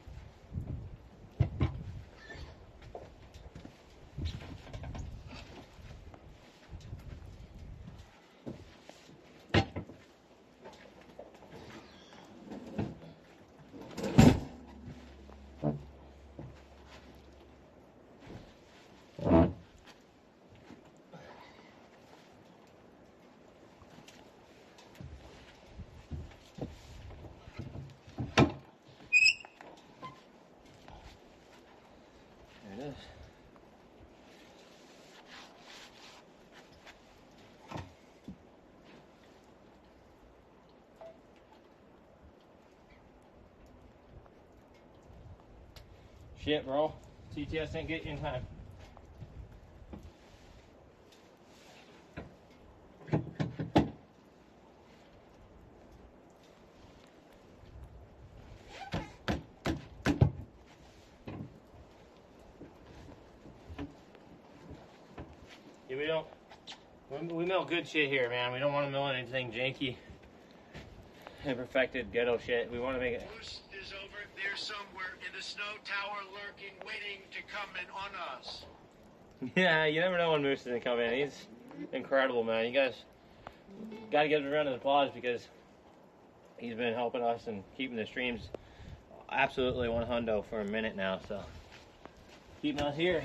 Shit, bro. CTS didn't get you in time. Yeah, we mill good shit here, man. We don't want to mill anything janky and perfected ghetto shit. We want to make it. Moose is over there somewhere in the snow tower, lurking, waiting to come in on us. Yeah, you never know when Moose is gonna come in. He's incredible, man. You guys got to give him a round of applause because he's been helping us and keeping the streams absolutely 100 for a minute now. So keeping us here.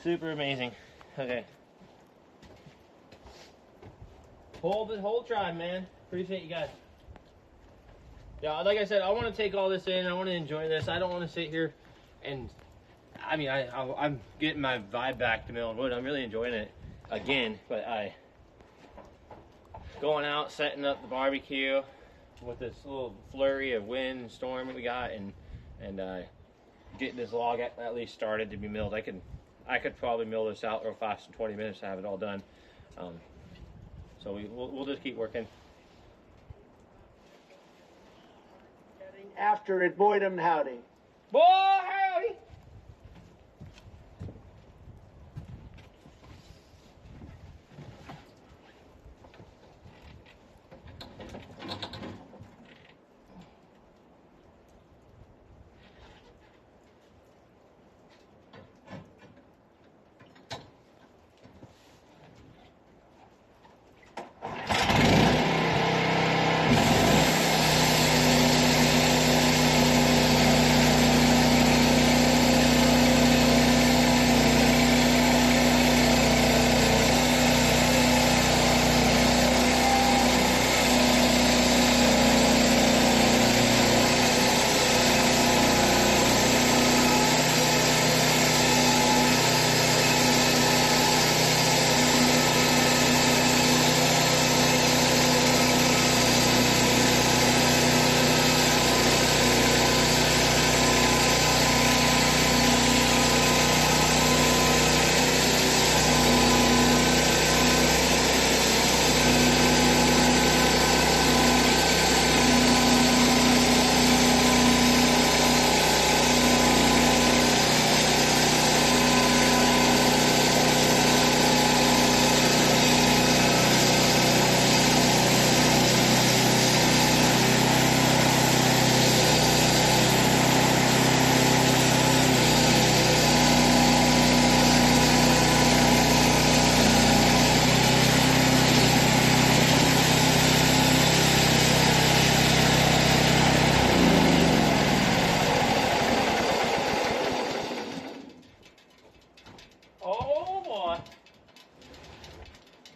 Super amazing. Okay. Whole tribe, man. Appreciate you guys. Yeah, like I said, I want to take all this in. I want to enjoy this. I don't want to sit here and, I mean, I'm getting my vibe back to milling wood. I'm really enjoying it again, but going out, setting up the barbecue with this little flurry of wind and storm that we got, and getting this log at least started to be milled. I could probably mill this out real fast in 20 minutes to have it all done. So we'll just keep working. After it, Boydum howdy. Boy, howdy!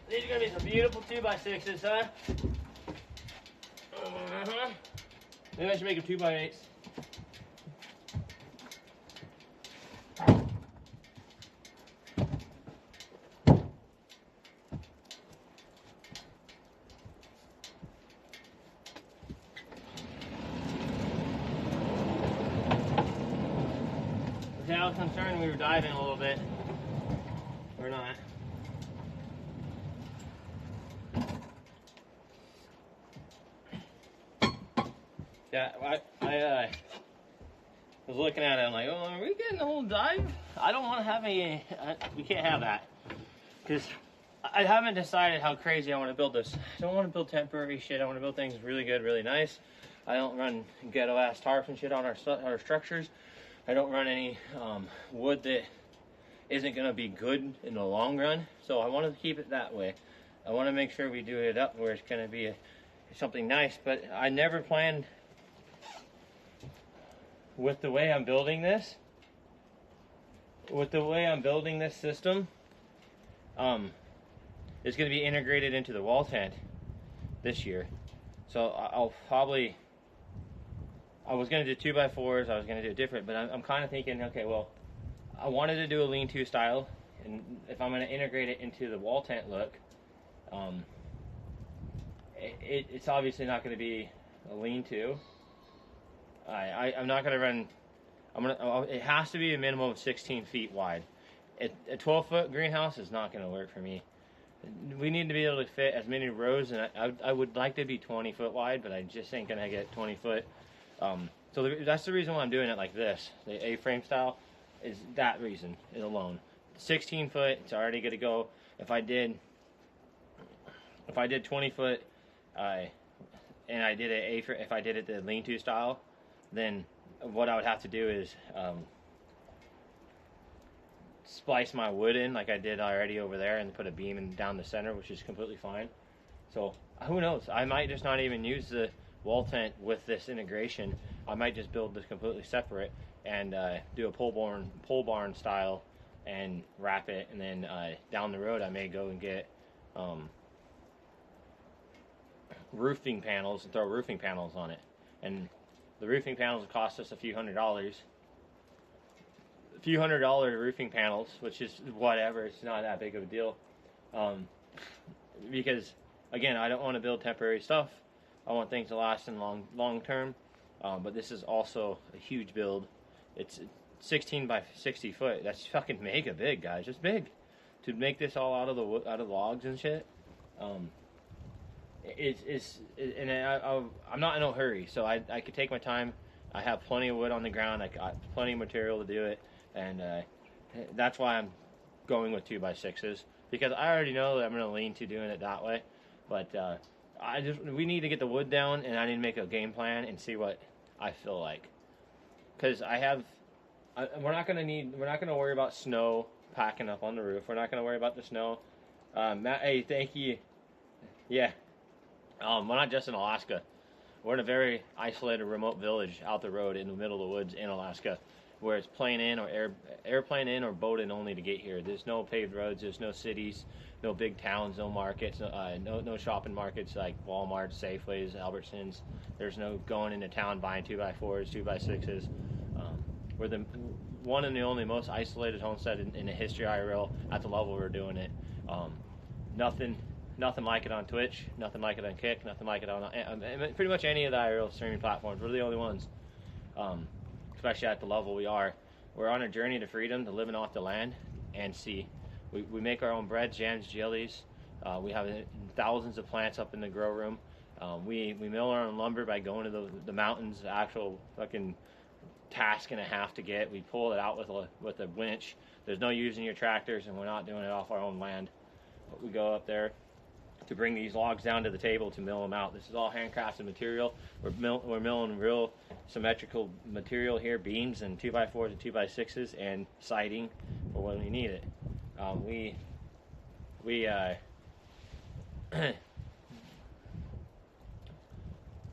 These are gonna be some beautiful 2x6s, huh? Maybe I should make them 2x8s. Okay, I was concerned we were diving a little bit. We're not. Yeah, I was looking at it. I'm like, oh, are we getting the whole dive? I don't want to have any. We can't have that because I haven't decided how crazy I want to build this. I don't want to build temporary shit. I want to build things really good, really nice. I don't run ghetto ass tarps and shit on our structures. I don't run any wood that isn't going to be good in the long run. So I want to keep it that way. I want to make sure we do it up where it's going to be something nice. But I never planned. With the way I'm building this system, it's going to be integrated into the wall tent this year. So I'll probably, I was going to do 2x4s, I was going to do it different, but I'm kind of thinking, okay, well, I wanted to do a lean-to style, and if I'm going to integrate it into the wall tent look, it's obviously not going to be a lean-to. I'm not going to run. It has to be a minimum of 16 feet wide. A 12-foot greenhouse is not going to work for me. We need to be able to fit as many rows, and I would like to be 20 foot wide, but I just ain't going to get 20 foot. So that's the reason why I'm doing it like this. The A-frame style is that reason alone. 16 foot, it's already going to go. If I did 20 foot, and I did if I did it the lean-to style, then what I would have to do is splice my wood in like I did already over there and put a beam in down the center, which is completely fine. So who knows? I might just not even use the wall tent with this integration. I might just build this completely separate and do a pole barn style and wrap it, and then down the road I may go and get roofing panels and throw roofing panels on it. And the roofing panels cost us a few $100 roofing panels, which is whatever. It's not that big of a deal, because again, I don't want to build temporary stuff. I want things to last in long term. But this is also a huge build. It's 16 by 60 foot. That's fucking mega big, guys. It's big to make this all out of the logs and shit. I'm not in no hurry, so I could take my time. I have plenty of wood on the ground. I got plenty of material to do it, and that's why I'm going with 2x6s, because I already know that I'm going to lean to doing it that way. But we need to get the wood down, and I need to make a game plan and see what I feel like, because we're not going to worry about snow packing up on the roof. We're not going to worry about the snow. Matt, hey, thank you. Yeah. We're not just in Alaska. We're in a very isolated, remote village out the road in the middle of the woods in Alaska, where it's plane in or airplane in or boat in only to get here. There's no paved roads. There's no cities, no big towns, no markets, no shopping markets like Walmart, Safeways, Albertsons. There's no going into town buying 2x4s, 2x6s. We're the one and the only most isolated homestead in the history IRL at the level we're doing it. Nothing like it on Twitch, nothing like it on Kick, nothing like it on pretty much any of the IRL streaming platforms. We're the only ones, especially at the level we are. We're on a journey to freedom, to living off the land and sea. We make our own breads, jams, jellies. We have thousands of plants up in the grow room. We mill our own lumber by going to the mountains, the actual fucking task and a half to get. We pull it out with a winch. There's no using your tractors, and we're not doing it off our own land. But we go up there to bring these logs down to the table to mill them out. This is all handcrafted material. We're milling real symmetrical material here, beams and 2x4s and 2x6s and siding for when we need it.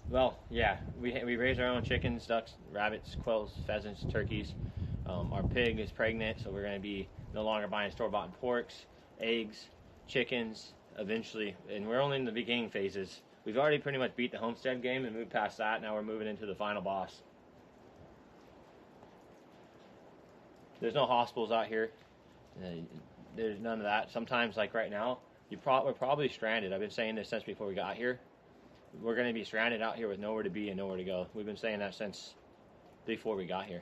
Well, yeah, we raise our own chickens, ducks, rabbits, quails, pheasants, turkeys. Our pig is pregnant, so we're going to be no longer buying store-bought porks, eggs, chickens, eventually, and we're only in the beginning phases. We've already pretty much beat the Homestead game and moved past that. Now we're moving into the final boss. There's no hospitals out here. There's none of that. Sometimes, like right now, we're probably stranded. I've been saying this since before we got here. We're going to be stranded out here with nowhere to be and nowhere to go. We've been saying that since before we got here.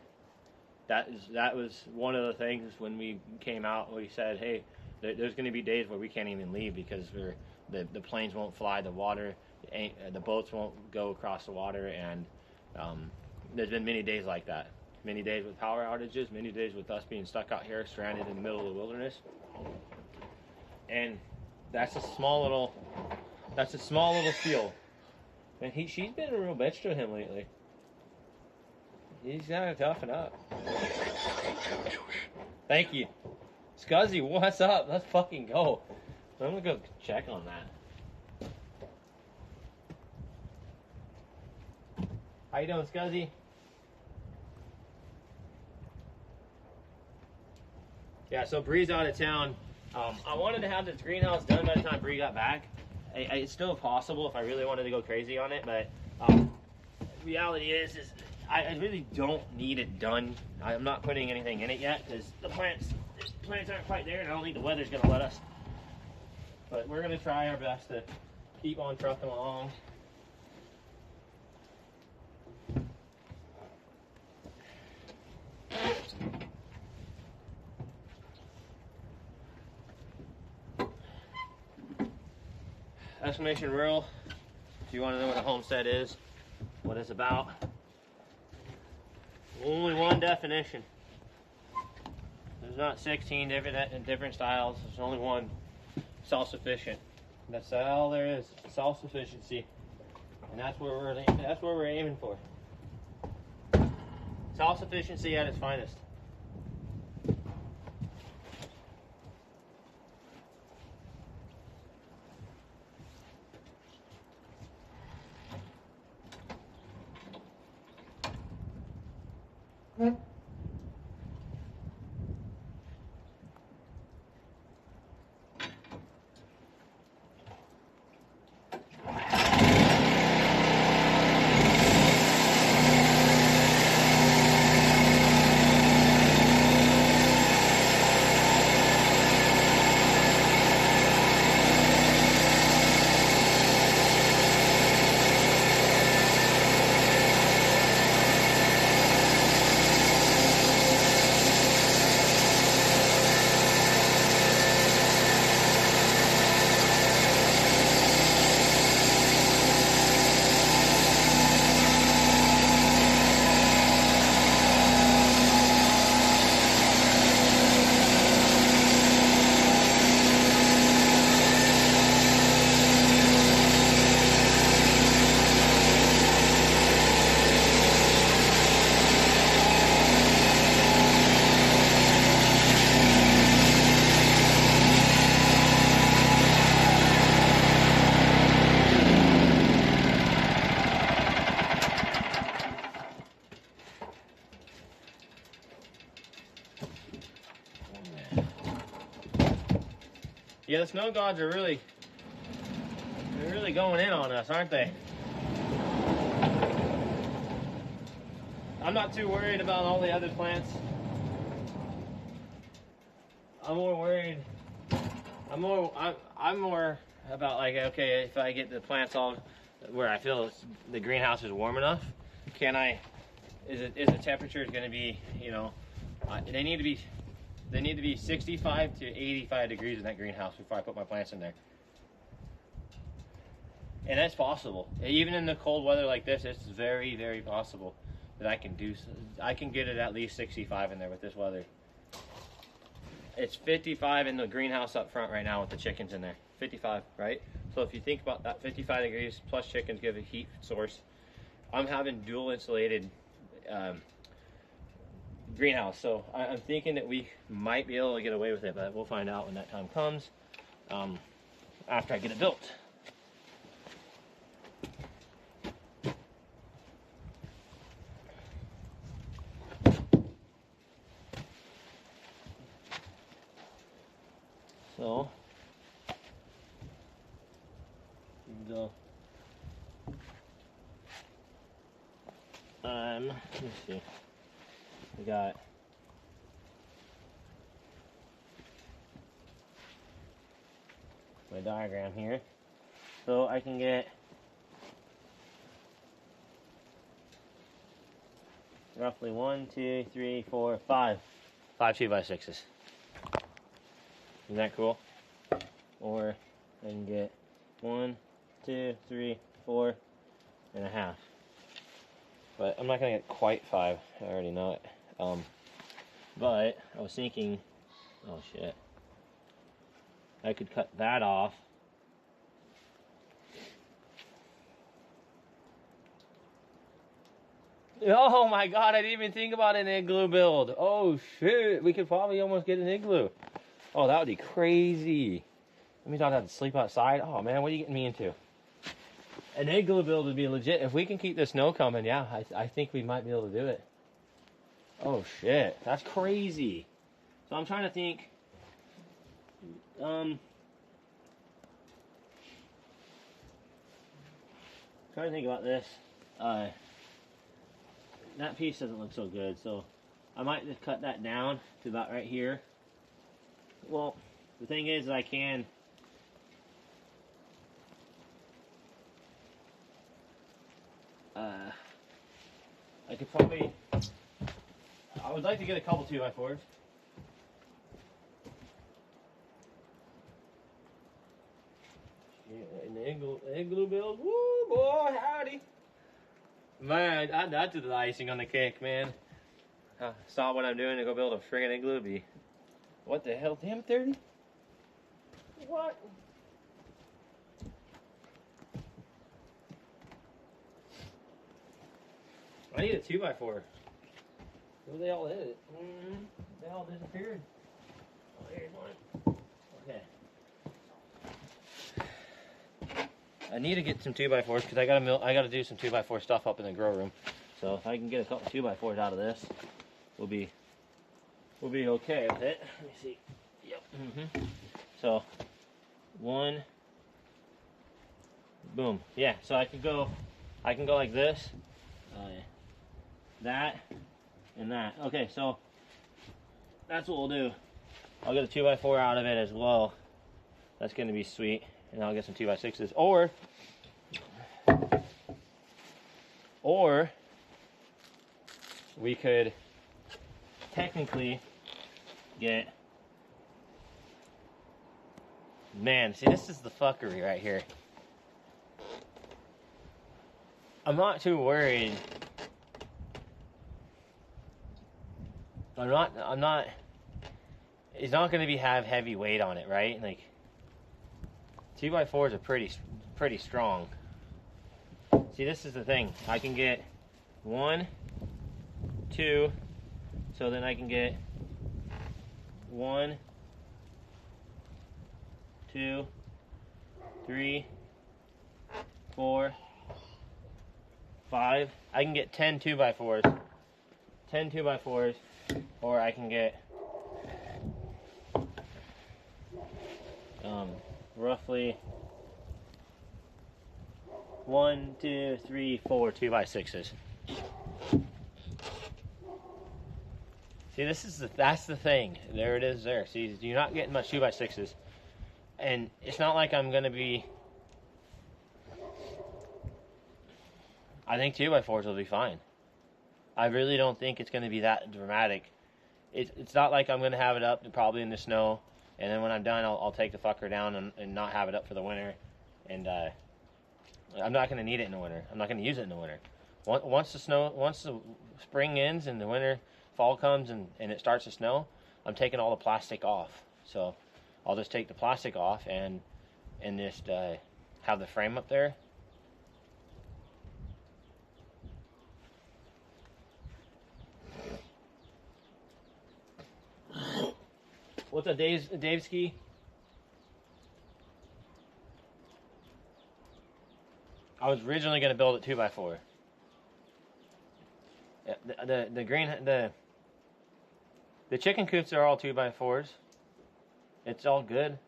That was one of the things when we came out. We said, hey, there's going to be days where we can't even leave because the planes won't fly, the boats won't go across the water, and there's been many days like that. Many days with power outages, many days with us being stuck out here, stranded in the middle of the wilderness. And that's a small little feel. And she's been a real bitch to him lately. He's gotta toughen up. Thank you. Scuzzy, what's up? Let's fucking go. I'm gonna go check on that. How you doing, Scuzzy? Yeah, so Bree's out of town. I wanted to have this greenhouse done by the time Bree got back. It's still possible if I really wanted to go crazy on it, but reality is I really don't need it done. I'm not putting anything in it yet because the plants aren't quite there, and I don't think the weather's going to let us. But we're going to try our best to keep on trucking along. Exclamation rural, if you want to know what a homestead is, what it's about. Only one definition. There's not 16 different styles. There's only one. Self-sufficient. That's all there is. Self-sufficiency, and that's where we're aiming for. Self-sufficiency at its finest. Yeah, the snow gods are really going in on us, aren't they? I'm not too worried about all the other plants. I'm more about, like, okay, if I get the plants all where I feel the greenhouse is warm enough, is the temperature going to be, you know, they need to be 65 to 85 degrees in that greenhouse before I put my plants in there. And that's possible. Even in the cold weather like this, it's very, very possible that I can get it at least 65 in there with this weather. It's 55 in the greenhouse up front right now with the chickens in there. 55, right? So if you think about that, 55 degrees plus chickens give a heat source. I'm having dual insulated greenhouse, so I'm thinking that we might be able to get away with it, but we'll find out when that time comes, after I get it built. So let me see. We got my diagram here, so I can get roughly 1, 2, 3, 4, 5 2x6s. Isn't that cool? Or I can get 1, 2, 3, 4 and a half. But I'm not gonna get quite 5. I already know it. But I was thinking, oh shit, I could cut that off. Oh my god, I didn't even think about an igloo build. Oh shit, we could probably almost get an igloo. Oh, that would be crazy. That means I'd have to sleep outside. Oh man, what are you getting me into? An igloo build would be legit. If we can keep the snow coming, yeah, I think we might be able to do it. Oh shit, that's crazy. So I'm trying to think, about this. That piece doesn't look so good, so I might just cut that down to about right here. Well, the thing is, I can could probably, I would like to get a couple 2x4s. An igloo build, woo boy, howdy. Man, I did the icing on the cake, man. Saw what I'm doing to go build a friggin' igloo bee. What the hell, damn 30? What? I need a 2x4. Where they all hit it? They all disappeared. Oh, here's one. Okay. I need to get some 2x4s because I gotta do some 2x4 stuff up in the grow room. So if I can get a couple 2x4s out of this, we'll be okay with it. Let me see. Yep. So 1. Boom. Yeah. So I can go like this, that, and that. Okay. So that's what we'll do. I'll get a 2x4 out of it as well. That's gonna be sweet. And I'll get some 2x6s, or we could technically get, man, see, this is the fuckery right here. I'm not too worried. I'm not, it's not going to have heavy weight on it, right? Like, 2x4s are pretty strong. See, this is the thing. I can get 1, 2, so then I can get 1, 2, 3, 4, 5. I can get 10 2x4s. 10 2x4s, or I can get roughly 1, 2, 3, 4 2x6s. See, that's the thing. There it is there. See, you're not getting much 2x6s. And it's not like I'm gonna be, I think 2x4s will be fine. I really don't think it's gonna be that dramatic. It's not like I'm gonna have it up probably in the snow, and then when I'm done, I'll take the fucker down and not have it up for the winter. And I'm not gonna need it in the winter. I'm not gonna use it in the winter. Once the spring ends and the fall comes and it starts to snow, I'm taking all the plastic off. So I'll just take the plastic off and just have the frame up there. What's up, Dave Ski? I was originally going to build it 2x4. Yeah, the chicken coops are all 2x4s. It's all good.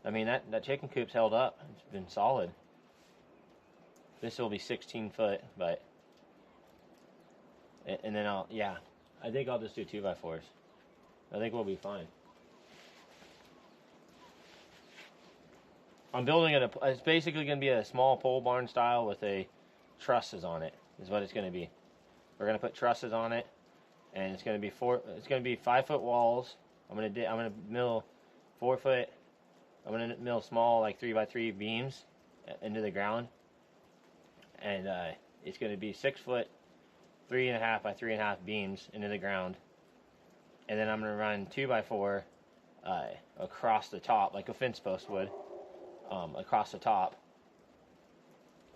I mean, that chicken coop's held up. It's been solid. This will be 16 foot, but and then I think I'll just do 2x4s. I think we'll be fine. I'm building it. It's basically going to be a small pole barn style with trusses on it. Is what it's going to be. We're going to put trusses on it, and it's going to be 5-foot walls. I'm going to mill 4 foot. I'm going to mill small like 3x3 beams into the ground, and it's going to be 6 foot, 3.5 by 3.5 beams into the ground, and then I'm going to run 2x4 across the top like a fence post would. Across the top,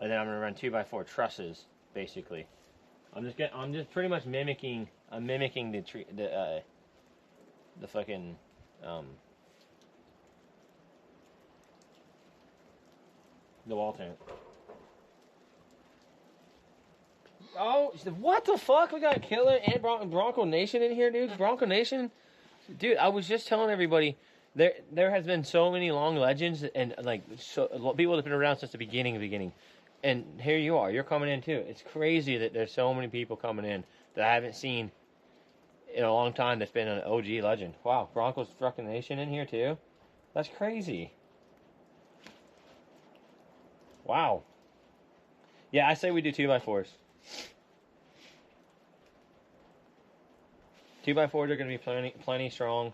and then I'm gonna run 2x4 trusses. Basically, I'm just pretty much mimicking the tree, the fucking the wall tent. Oh, what the fuck? We got Killer and Bronco Nation in here, dude. Bronco Nation, dude. I was just telling everybody. There has been so many long legends and people that have been around since the beginning, and here you are. You're coming in too. It's crazy that there's so many people coming in that I haven't seen in a long time. That's been an OG legend. Wow, Broncos fucking Nation in here too. That's crazy. Wow. Yeah, I say we do 2x4s. 2x4s are going to be plenty strong.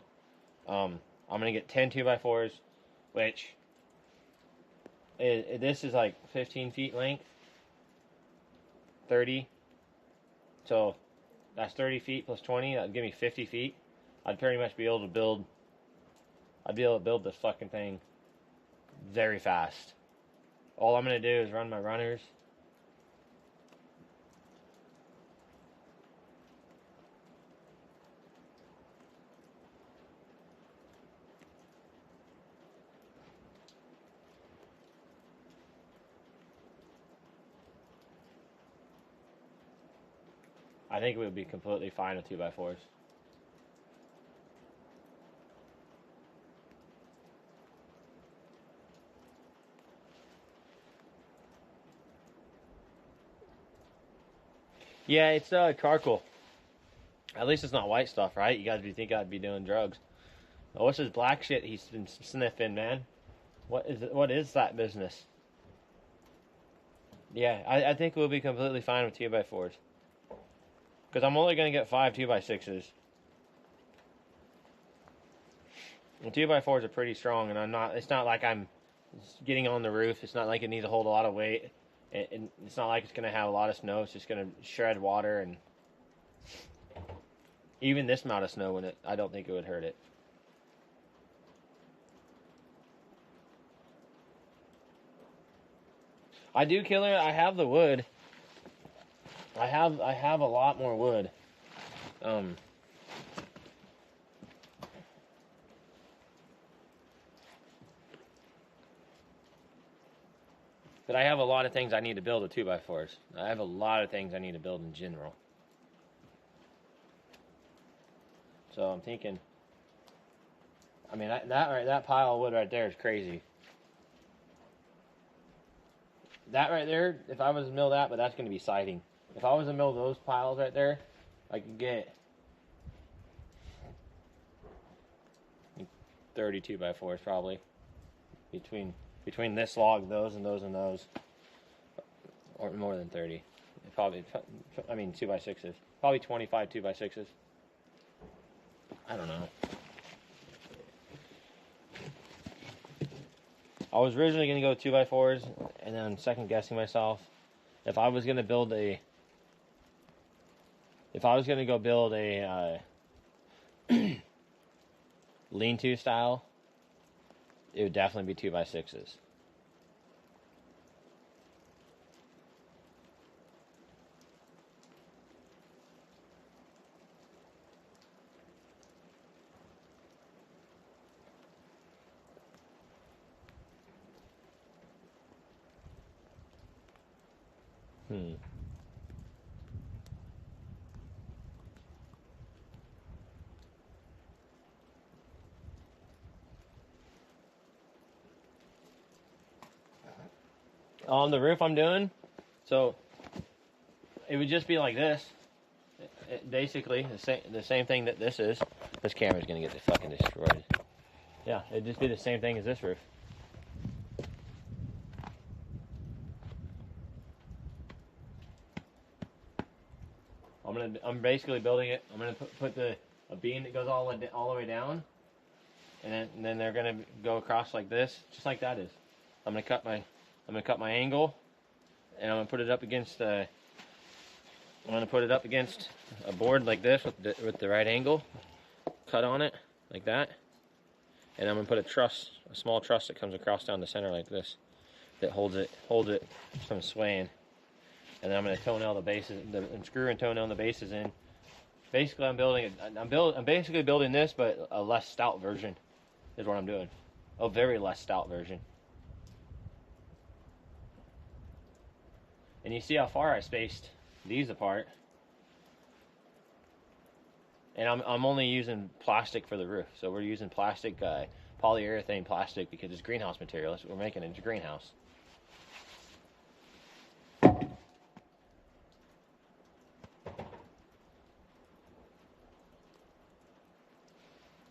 I'm going to get 10 2x4s, which this is like 15 feet length, 30. So that's 30 feet plus 20. That'd give me 50 feet. I'd pretty much be able to build. I'd be able to build this fucking thing very fast. All I'm going to do is run my runners. I think it would be completely fine with 2x4s. Yeah, it's charcoal. At least it's not white stuff, right? You guys think I'd be doing drugs. Oh, what's this black shit he's been sniffing, man? What is that business? Yeah, I think we'll be completely fine with 2x4s. Because I'm only going to get 5 2x6s. And 2x4s are pretty strong, and it's not like I'm getting on the roof. It's not like it needs to hold a lot of weight. It's not like it's going to have a lot of snow. It's just going to shred water, and even this amount of snow in it, I don't think it would hurt it. I do, Killer. I have the wood. I have a lot more wood. But I have a lot of things I need to build with 2x4s. I have a lot of things I need to build in general. So I'm thinking, I mean, that pile of wood right there is crazy. That right there, if I was to mill that, but that's going to be siding. If I was to mill those piles right there, I could get 30 2x4s probably. Between this log, those, and those, and those. Or more than 30. Probably, I mean 2x6s. Probably 25 2x6s. I don't know. I was originally going to go 2x4s, and then second guessing myself. If I was going to build a... If I was going to go build a lean-to style, it would definitely be 2x6s. On the roof I'm doing, so it would just be like this. Basically, the same thing that this is. This camera's gonna get fucking destroyed. Yeah, it'd just be the same thing as this roof. I'm basically building it. I'm gonna put a beam that goes all the way down, and then they're gonna go across like this, just like that is. I'm gonna cut my angle, and I'm gonna put it up against a board like this with the right angle, cut on it like that, and I'm gonna put a small truss that comes across down the center like this, that holds it from swaying, and then I'm gonna toenail the bases, and screw and toenail the bases in. Basically, I'm basically building this, but a less stout version is what I'm doing, a very less stout version. And you see how far I spaced these apart. And I'm only using plastic for the roof. So we're using plastic, polyurethane plastic, because it's greenhouse material. That's what we're making. It's a greenhouse.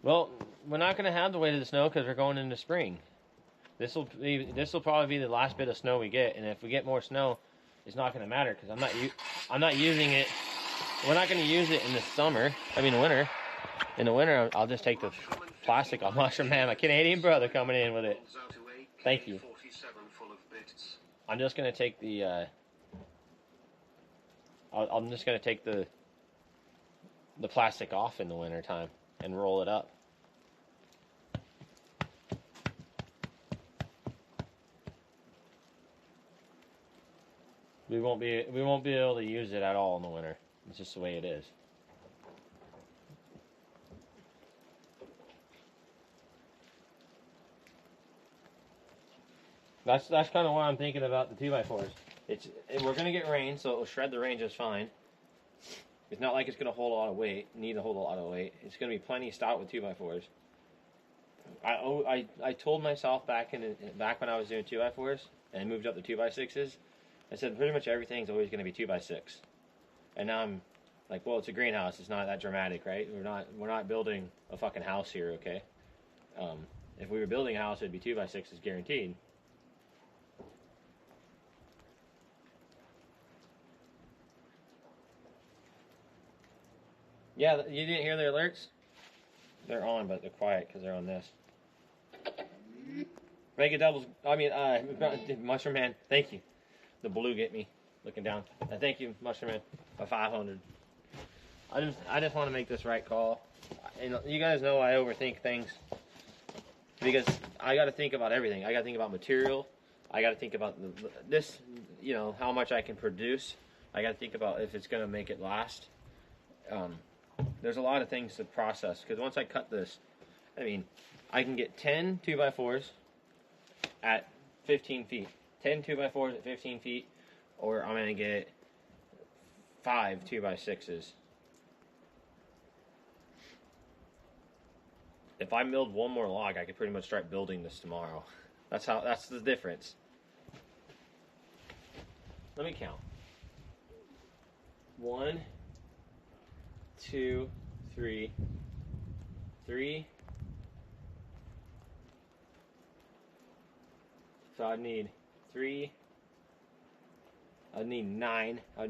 Well, we're not going to have the weight of the snow because we're going into spring. This will probably be the last bit of snow we get, and if we get more snow, it's not going to matter because I'm not using it we're not going to use it in the summer. I mean, the winter. In the winter, I'll just take the plastic off. Mushroom Man, my Canadian brother, coming in with it. Thank you. I'm just going to take the. I'm just going to take the plastic off in the winter time and roll it up. We won't be able to use it at all in the winter. It's just the way it is. That's kind of what I'm thinking about the 2x4s. We're gonna get rain, so it will shred the rain just fine. It's not like it's gonna hold a lot of weight. Need to hold a lot of weight. It's gonna be plenty stout with 2x4s. I told myself back when I was doing 2x4s and moved up to 2x6s. I said pretty much everything's always gonna be 2x6. And now I'm like, well, it's a greenhouse. It's not that dramatic, right? We're not building a fucking house here, okay? If we were building a house, it'd be 2x6s guaranteed. Yeah, you didn't hear the alerts? They're on, but they're quiet because they're on this. Mega doubles. I mean, Mushroom Man. Thank you. The blue get me looking down. Thank you, Mushroom Man, for 500. I just want to make this right call. And you guys know I overthink things because I got to think about everything. I got to think about material. I got to think about this. You know, how much I can produce. I got to think about if it's gonna make it last. There's a lot of things to process because once I cut this, I mean, I can get 10 2x4s at 15 feet. 10 2x4s at 15 feet, or I'm going to get 5 2x6s. If I milled one more log, I could pretty much start building this tomorrow. That's the difference. Let me count. 1, 2, 3. So I'd need 3. I'd need 9. I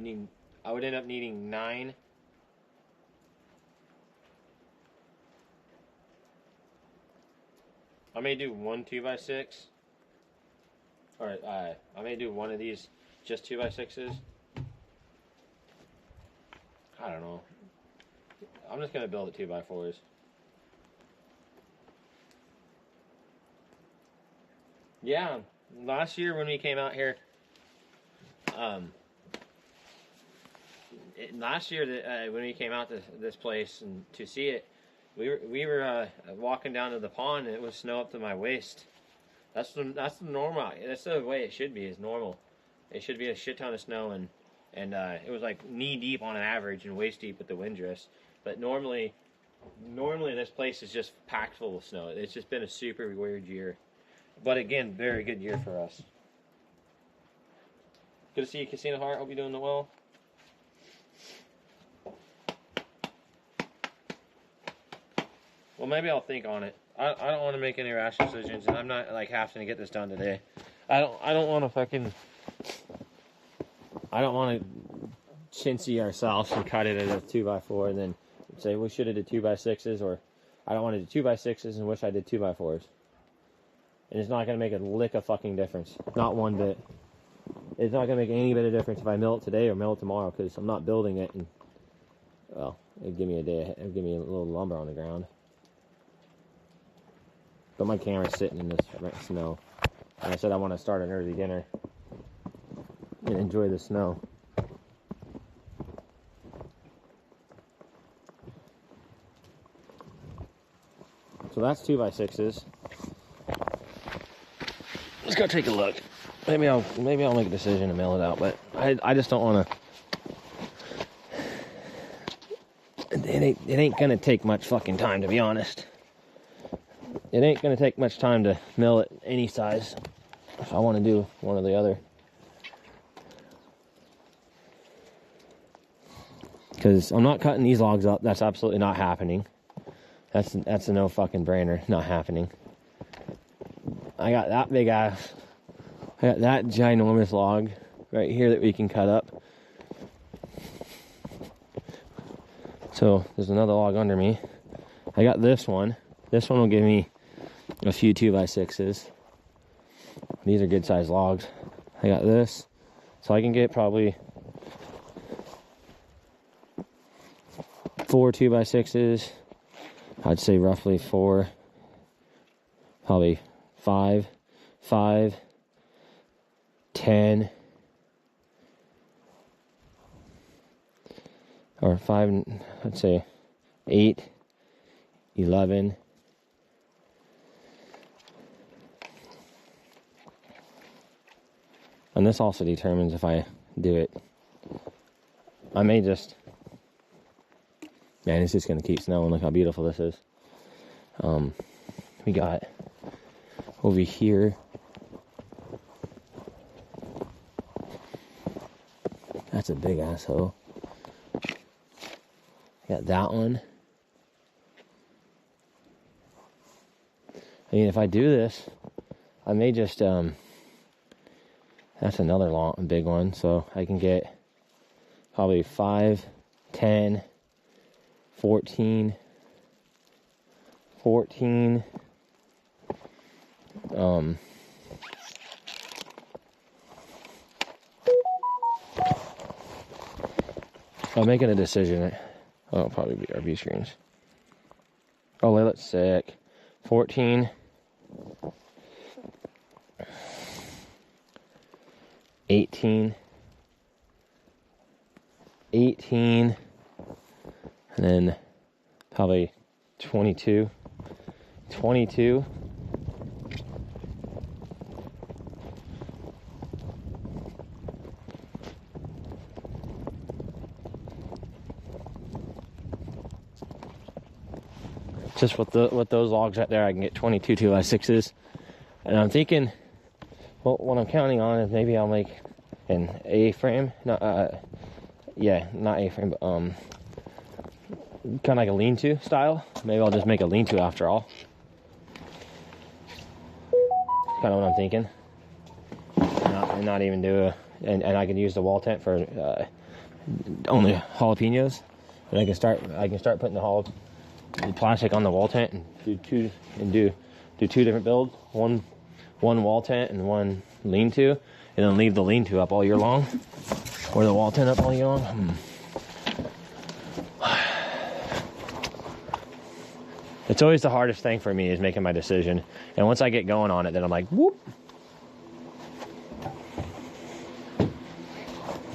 would end up needing 9. I may do one 2x6. Or I may do one of these just 2x6s. I don't know. I'm just gonna build it 2x4s. Yeah, last year when we came out here, when we came out to this place and to see it, we were walking down to the pond and it was snow up to my waist. That's the normal. That's the way it should be. Is normal. It should be a shit ton of snow and it was like knee deep on an average and waist deep with the wind drifts. But normally this place is just packed full of snow. It's just been a super weird year. But again, very good year for us. Good to see you, Casino Heart. Hope you're doing well. Well, maybe I'll think on it. I don't want to make any rash decisions, and I'm not like having to get this done today. I don't want to chintzy ourselves and cut it at a 2x4 and then say we should have did 2x6s, or I don't want to do 2x6s and wish I did 2x4s. And it's not going to make a lick of fucking difference. Not one bit. It's not going to make any bit of difference if I mill it today or mill it tomorrow, because I'm not building it. And, well, it'd give me a day. It'd give me a little lumber on the ground. But my camera's sitting in this snow. And I said I want to start an early dinner and enjoy the snow. So that's 2x6s. Let's go take a look. Maybe I'll make a decision to mail it out, but I just don't want to. It ain't gonna take much fucking time, to be honest. It ain't gonna take much time to mill it any size. If I want to do one or the other, because I'm not cutting these logs up. That's absolutely not happening. That's a no fucking brainer. Not happening. I got that big ass. I got that ginormous log right here that we can cut up. So there's another log under me. I got this one. This one will give me a few 2x6s. These are good sized logs. I got this. So I can get probably 4 2x6s. I'd say roughly 4. Probably 5, 10, or 5, I'd say 8, 11. And this also determines if I do it. I may just, man, it's just gonna keep snowing. Look how beautiful this is. We got over here. That's a big asshole. Got that one. I mean, if I do this, I may just, that's another long, big one. So I can get probably 5, 10, 14, 14. I'm making a decision. Oh, it'll probably be RV screens. Oh, wait, let's sick. 14. 18. 18. And then probably 22. 22. Just with those logs right there, I can get 22 2x6s. And I'm thinking, well, what I'm counting on is maybe I'll make an A-frame. Yeah, not A-frame, but kind of like a lean-to style. Maybe I'll just make a lean-to after all. Kind of what I'm thinking. Not even do a, and I can use the wall tent for only jalapenos. And I can start putting the plastic on the wall tent and do two different builds. One wall tent and one lean-to, and then leave the lean-to up all year long, or the wall tent up all year long. It's always the hardest thing for me is making my decision, and once I get going on it, then I'm like, whoop.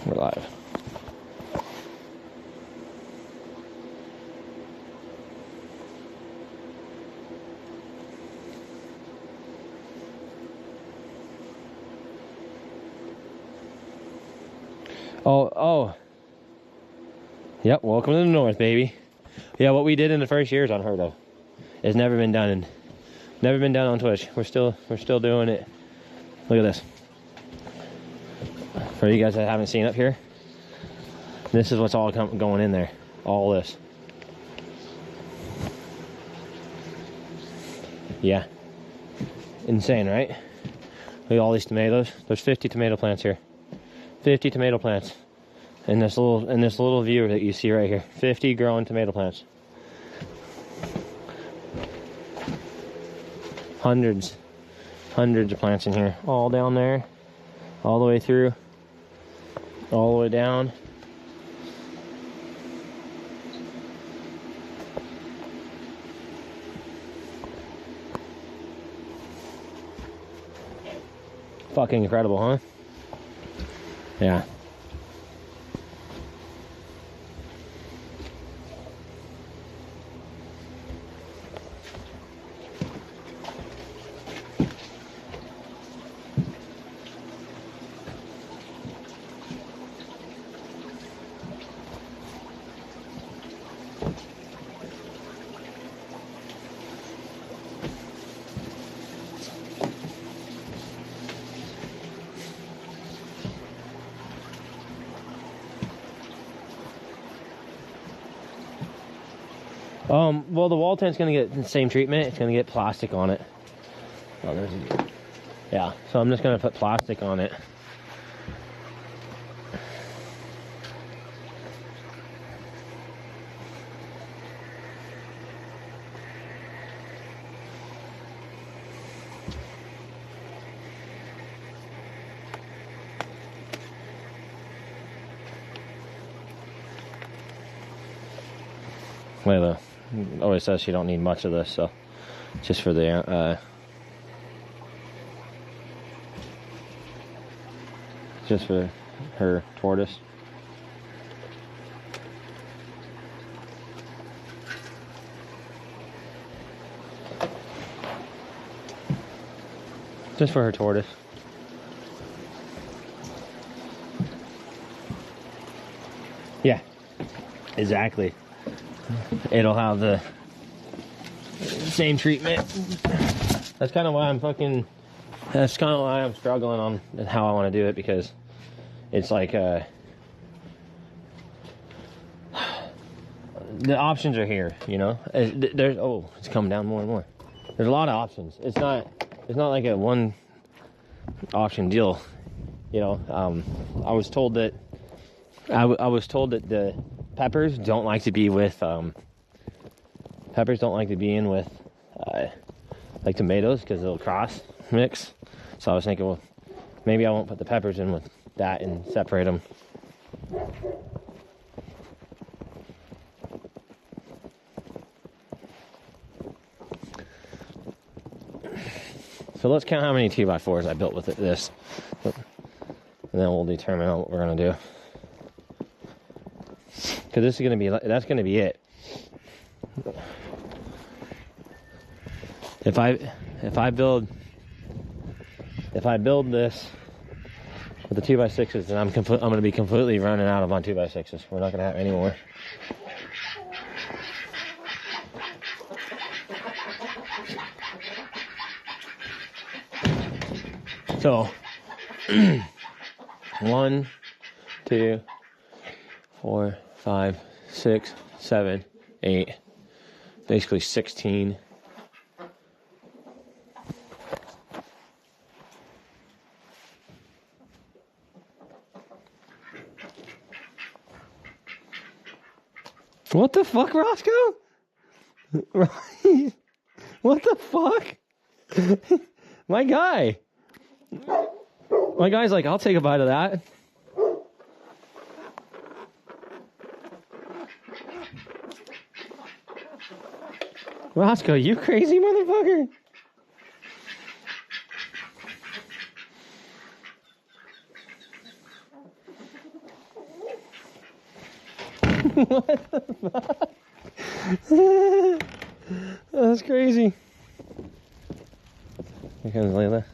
We're live. Oh. Yep, welcome to the north, baby. Yeah, what we did in the first year is unheard of. It's never been done on Twitch. We're still doing it. Look at this. For you guys that haven't seen up here, this is what's all going in there. All this. Yeah. Insane, right? Look at all these tomatoes. There's 50 tomato plants here. 50 tomato plants in this little viewer that you see right here. 50 growing tomato plants. Hundreds of plants in here. All down there. All the way through. All the way down. Fucking incredible, huh? Yeah. Well, the wall tent's gonna get the same treatment. It's gonna get plastic on it. Oh, yeah, so I'm just gonna put plastic on it. Layla always says she don't need much of this, so just for the just for her tortoise. Just for her tortoise. Yeah, exactly. It'll have the same treatment. That's kind of why I'm struggling on how I want to do it, because it's like the options are here, you know. There's it's coming down more and more. There's a lot of options. It's not like a one option deal, you know. I was told that the peppers don't like to be with like tomatoes, because they'll cross mix. So I was thinking, well, maybe I won't put the peppers in with that and separate them. So let's count how many 2x4s I built with this, and then we'll determine what we're gonna do. Because this is gonna be, that's gonna be it. If I build this with the 2x6s, then I'm gonna be completely running out of my 2x6s. We're not gonna have any more. So 1, 2, 4, 5, 6, 7, 8, basically 16. What the fuck, Roscoe? What the fuck? My guy's like, I'll take a bite of that. Roscoe, you crazy motherfucker. What the fuck? That's crazy. Here comes Layla.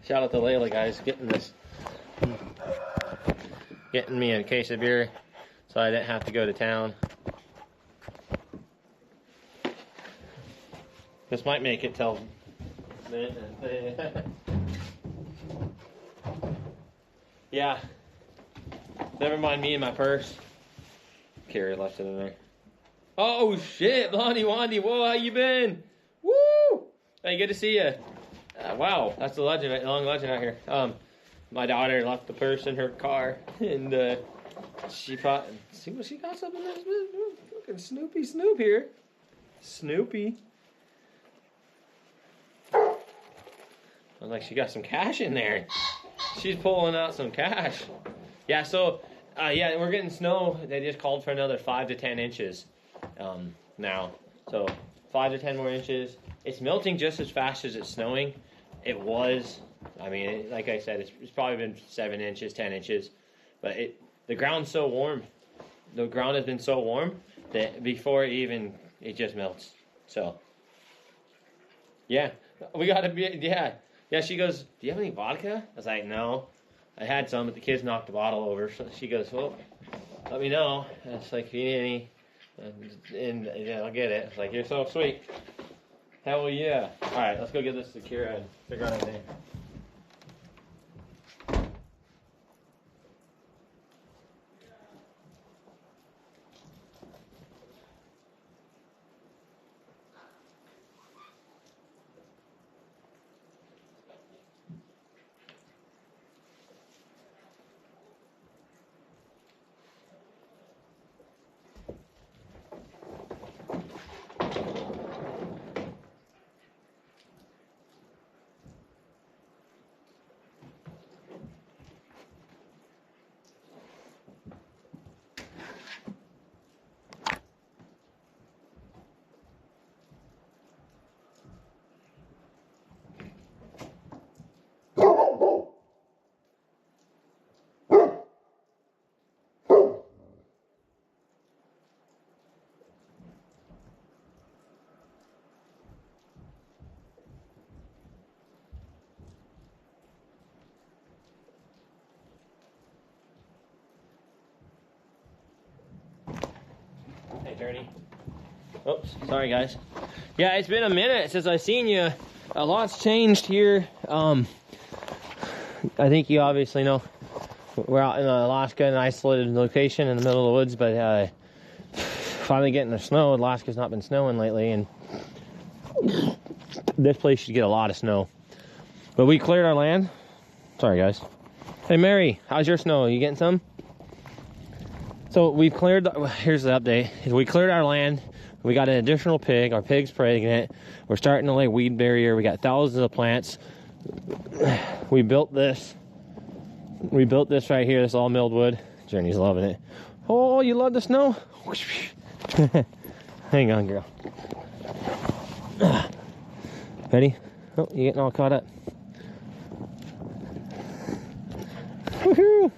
Shout out to Layla, guys, getting me a case of beer so I didn't have to go to town. This might make it till yeah. Never mind me and my purse. Carrie left it in there. Oh shit, Blondie Wandy, whoa, how you been? Woo! Hey, good to see you. Wow, that's a legend, long legend out here. My daughter left the purse in her car, and she thought, see what she got something in this fucking Snoopy Snoop here. Snoopy. I was like, she got some cash in there. She's pulling out some cash. Yeah, so, yeah, we're getting snow. They just called for another 5 to 10 inches now. So, 5 to 10 more inches. It's melting just as fast as it's snowing. It was, I mean, like I said, it's probably been 7 inches, 10 inches. But the ground's so warm. The ground has been so warm that before it just melts. So, yeah, we got to be, yeah. Yeah, she goes, do you have any vodka? I was like, no. I had some, but the kids knocked the bottle over. So she goes, well, let me know. And it's like, if you need any, and yeah, I'll get it. It's like, you're so sweet. Hell yeah. All right, let's go get this secure and figure out anything. Dirty. Oops, sorry guys. Yeah, it's been a minute since I've seen you. A lot's changed here. I think you obviously know we're out in Alaska, an isolated location in the middle of the woods, but finally getting the snow. Alaska's not been snowing lately, and this place should get a lot of snow. But we cleared our land. Sorry guys. Hey Mary, how's your snow? You getting some? So we've cleared, here's the update. We cleared our land. We got an additional pig. Our pig's pregnant. We're starting to lay weed barrier. We got thousands of plants. We built this. We built this right here. This all milled wood. Journey's loving it. Oh, you love the snow? Hang on, girl. Ready? Oh, you getting all caught up. Woohoo!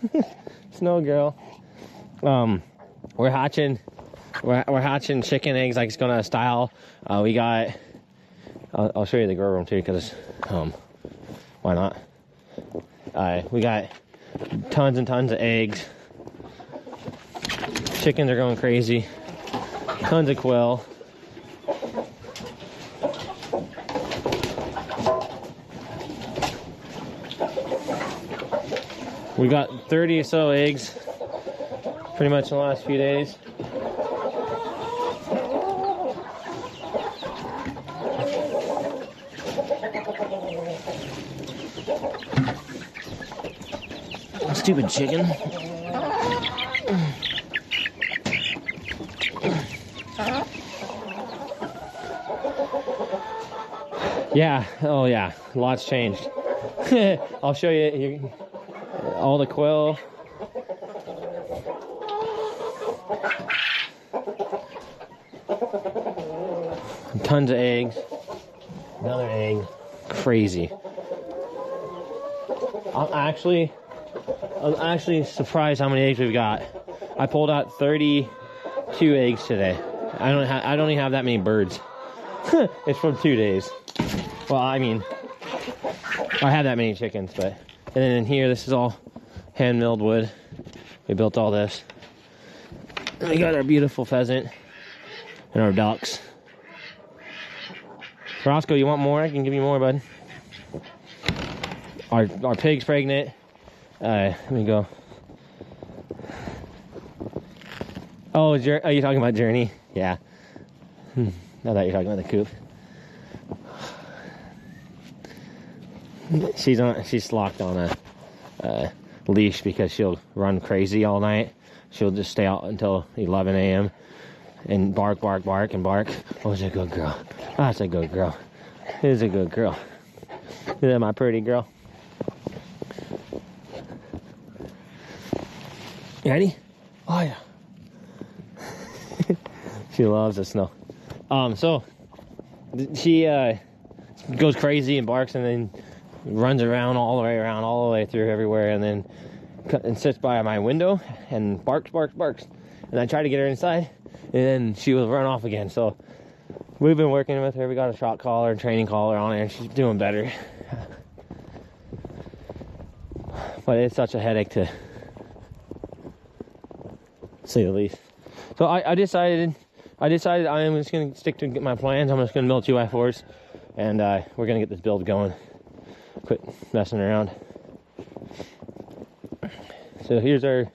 Snow girl. We're hatching chicken eggs like it's gonna style. We got, I'll show you the grow room too, because why not? We got tons and tons of eggs. Chickens are going crazy. Tons of quail. We got 30 or so eggs pretty much in the last few days. Stupid chicken. Yeah, oh yeah, lots changed. I'll show you all the quail. Tons of eggs. Another egg. Crazy. I'm actually surprised how many eggs we've got. I pulled out 32 eggs today. I don't even have that many birds. It's from 2 days. Well, I mean, I have that many chickens, but and then in here, this is all hand milled wood. We built all this. And we got our beautiful pheasant and our ducks. Roscoe, you want more? I can give you more, bud. Our pig's pregnant. Let me go. Oh, are you talking about Journey? Yeah. I thought you were talking about the coop. She's locked on a leash because she'll run crazy all night. She'll just stay out until 11 a.m. and bark, bark, bark, and bark. Oh, it's a good girl. Oh, that's a good girl. It is a good girl. Is that my pretty girl? You ready? Oh, yeah. She loves the snow. So she goes crazy and barks and then runs around all the way through everywhere, and then sits by my window and barks. And I try to get her inside, and then she will run off again. So we've been working with her. We got a shock collar and training collar on her, and she's doing better. But it's such a headache, to say the least. So I decided I am just going to stick to my plans. I'm just going to build 2x4s, and we're going to get this build going. Quit messing around. So here's our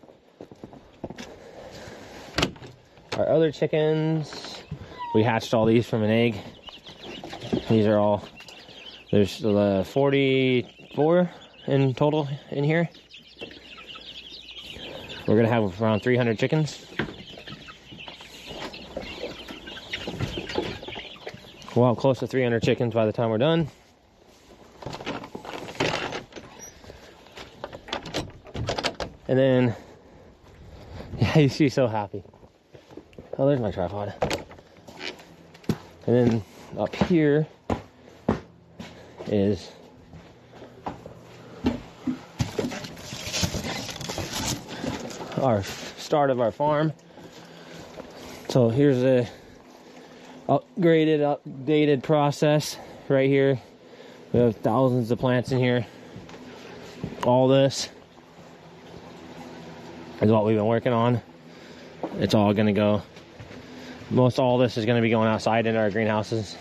other chickens. We hatched all these from an egg. These are all, there's 44 in total in here. We're going to have around 300 chickens. We'll have close to 300 chickens by the time we're done. And then, yeah, she's so happy. Oh, there's my tripod. And then up here is our start of our farm. So here's a updated process right here. We have thousands of plants in here. All this is what we've been working on. It's all gonna go, most all this is gonna be going outside into our greenhouses.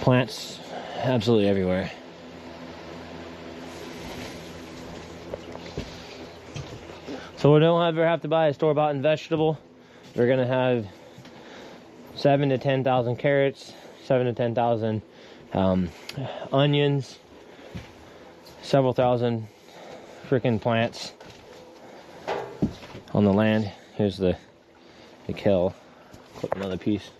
Plants absolutely everywhere. So we don't ever have to buy a store-bought vegetable. We're gonna have 7,000 to 10,000 carrots, 7,000 to 10,000 onions, several thousand freaking plants on the land. Here's the kale. Clip another piece.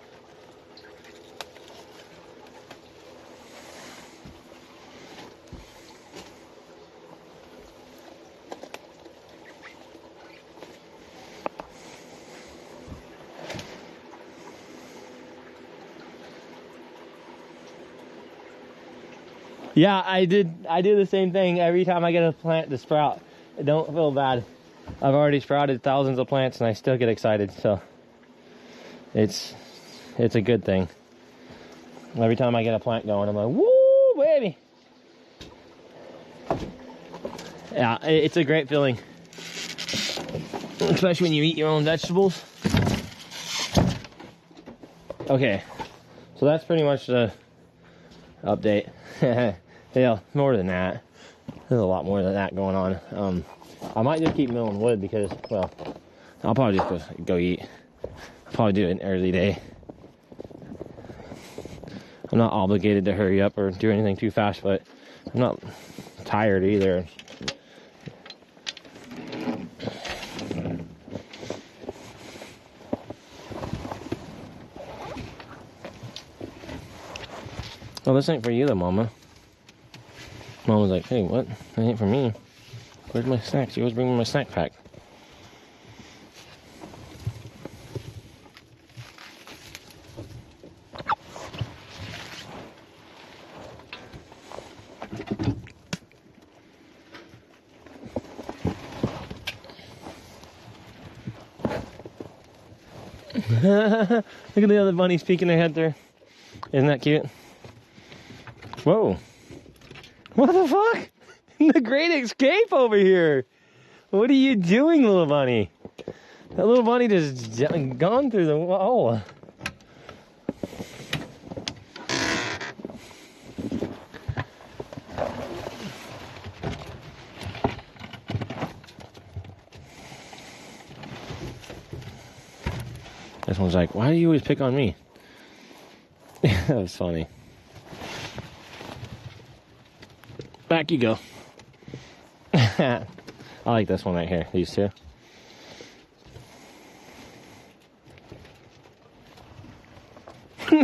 Yeah, I do the same thing every time I get a plant to sprout. I don't feel bad. I've already sprouted thousands of plants and I still get excited, so it's a good thing. Every time I get a plant going, I'm like, woo, baby. Yeah, it's a great feeling. Especially when you eat your own vegetables. Okay, so that's pretty much the update. Yeah, more than that. There's a lot more than that going on. I might just keep milling wood because, well, I'll probably just go eat. I'll probably do it an early day. I'm not obligated to hurry up or do anything too fast, but I'm not tired either. Well, this ain't for you though, Mama. Mom was like, hey, what? That ain't for me. Where's my snacks? You always bring me my snack pack. Look at the other bunnies peeking their head there. Isn't that cute? Whoa. What the fuck? The Great Escape over here. What are you doing, little bunny? That little bunny just gone through the wall. This one's like, why do you always pick on me? That was funny. Back you go. I like this one right here, these two.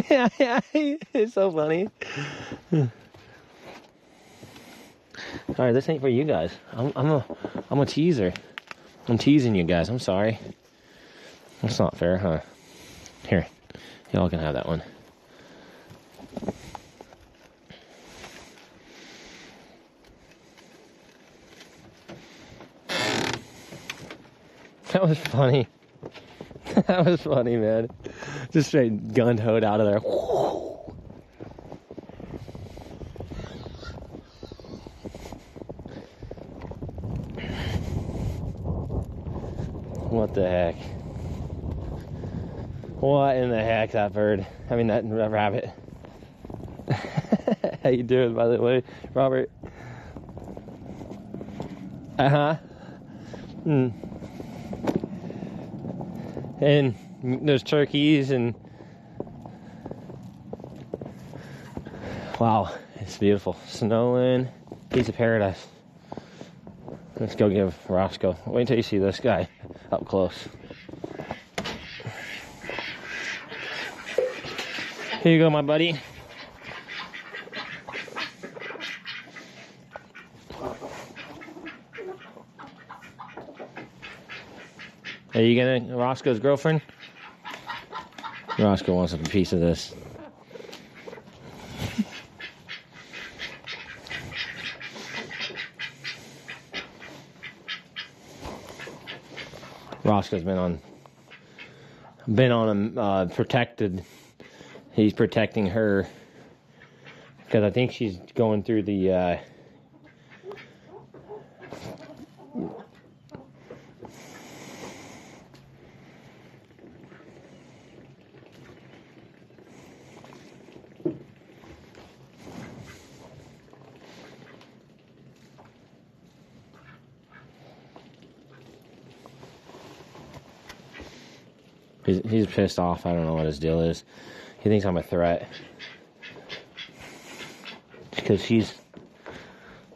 Yeah, it's so funny. Alright, this ain't for you guys. I'm a teaser. I'm teasing you guys, I'm sorry. That's not fair, huh? Here, y'all can have that one. That was funny. That was funny, man. Just straight gun-hoed out of there. What the heck? What in the heck, that bird? I mean, that rabbit. How you doing, by the way, Robert? Uh-huh. And there's turkeys and... Wow, it's beautiful. Snowing. Piece of paradise. Let's go give Roscoe. Wait until you see this guy up close. Here you go, my buddy. Are you gonna Roscoe's girlfriend? Roscoe wants a piece of this. Roscoe's been on a protected. He's protecting her because I think she's going through the He's pissed off. I don't know what his deal is. He thinks I'm a threat. Because I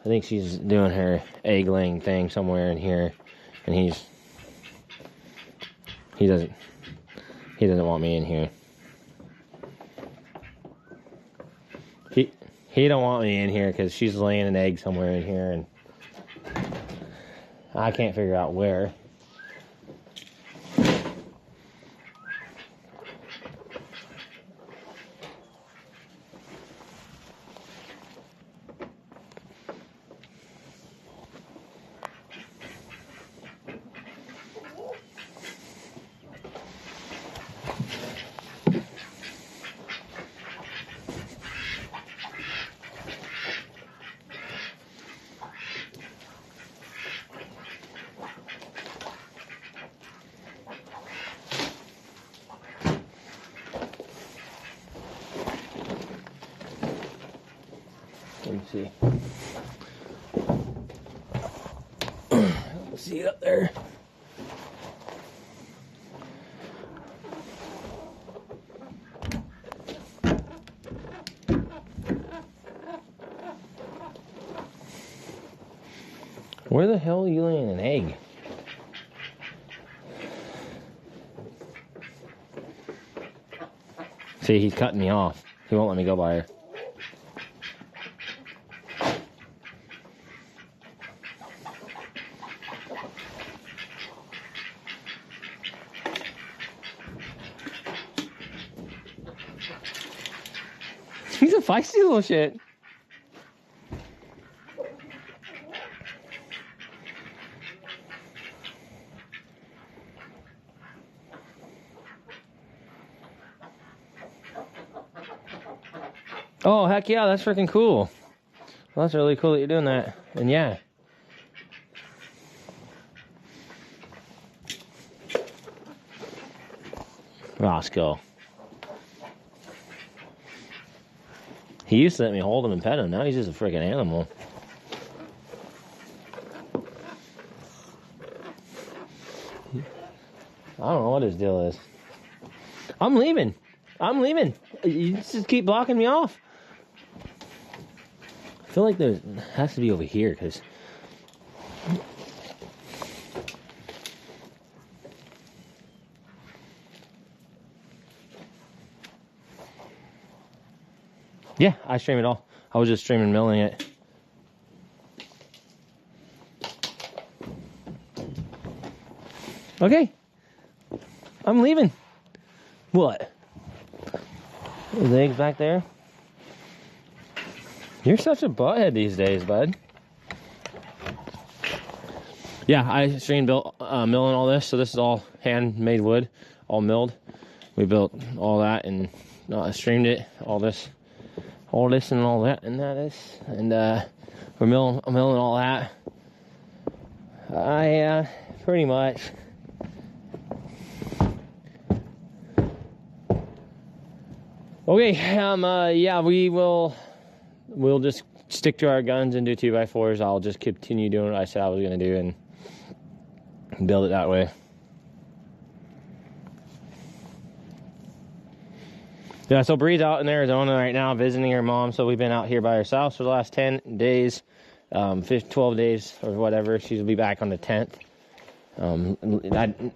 think she's doing her egg laying thing somewhere in here. And he doesn't want me in here. He don't want me in here because she's laying an egg somewhere in here. And I can't figure out where. Let me see. Let's see it up there. Where the hell are you laying an egg? See, he's cutting me off. He won't let me go by her. He's a feisty little shit. Oh, heck yeah, that's freaking cool. Well, that's really cool that you're doing that. And yeah. Roscoe. He used to let me hold him and pet him. Now he's just a freaking animal. I don't know what his deal is. I'm leaving. I'm leaving. You just keep blocking me off. I feel like there has to be over here because... Yeah, I stream it all. I was just streaming milling it. Okay. I'm leaving. What? The eggs back there? You're such a butthead these days, bud. Yeah, I streamed milling all this, so this is all handmade wood, all milled. We built all that and streamed it, all this and all that, and that is, and we're milling all that. I pretty much. Okay, yeah, we'll just stick to our guns and do 2x4s. I'll just continue doing what I said I was gonna do and build it that way. Yeah, so Bree's out in Arizona right now visiting her mom, so we've been out here by ourselves for the last 10 days, 12 days or whatever. She'll be back on the 10th,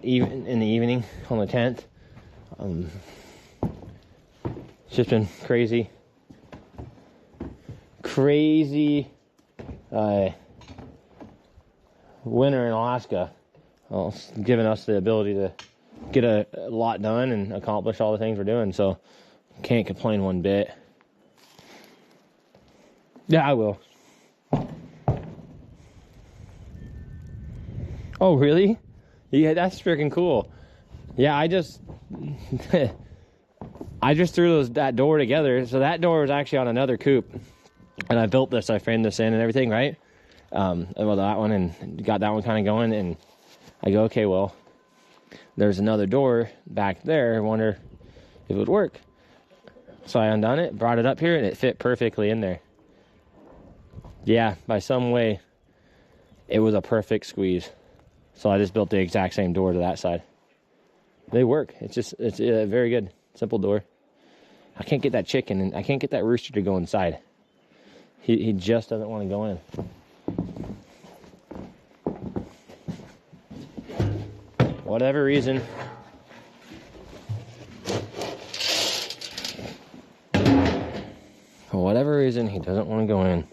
even in the evening on the 10th. It's just been crazy winter in Alaska. Well, it's given us the ability to get a lot done and accomplish all the things we're doing, so can't complain one bit. Yeah, I will. Oh, really? Yeah, that's freaking cool. Yeah, I just threw that door together. So that door was actually on another coop, and I built this. I framed this in and everything, right? Well, that one, and got that one kind of going. And I go, okay, well, there's another door back there. I wonder if it would work. So I undone it, brought it up here, and it fit perfectly in there. Yeah, by some way, it was a perfect squeeze. So I just built the exact same door to that side. They work. It's a very good, simple door. I can't get that chicken, and I can't get that rooster to go inside. He just doesn't want to go in. Whatever reason. For whatever reason, he doesn't want to go in.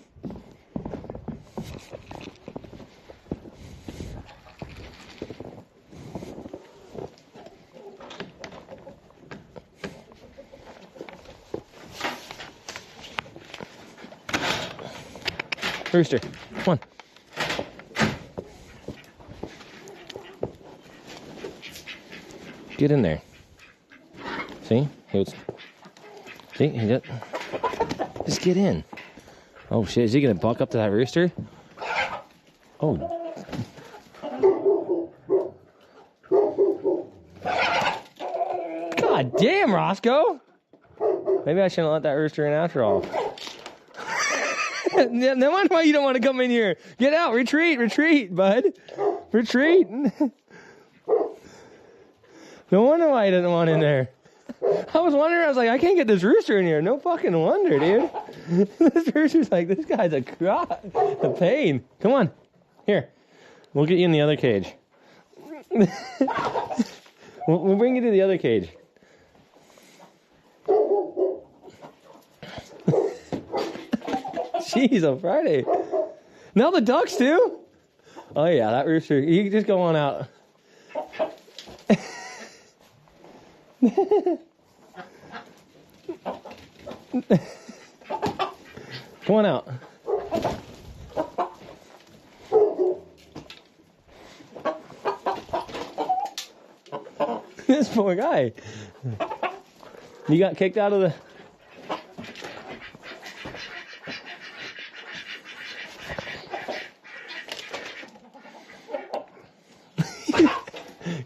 Rooster, come on. Get in there. See? See? He just get in. Oh shit, is he gonna buck up to that rooster? Oh. God damn, Roscoe! Maybe I shouldn't let that rooster in after all. No wonder why you don't want to come in here. Get out, retreat, bud. Retreat. No wonder why he doesn't want in there. I was wondering, I was like, I can't get this rooster in here. No fucking wonder, dude. This rooster's like, this guy's a pain. Come on. Here. We'll get you in the other cage. We'll bring you to the other cage. Jeez, on Friday. Now the ducks too? Oh yeah, that rooster. You can just go on out. Come on out. This poor guy. You got kicked out of the...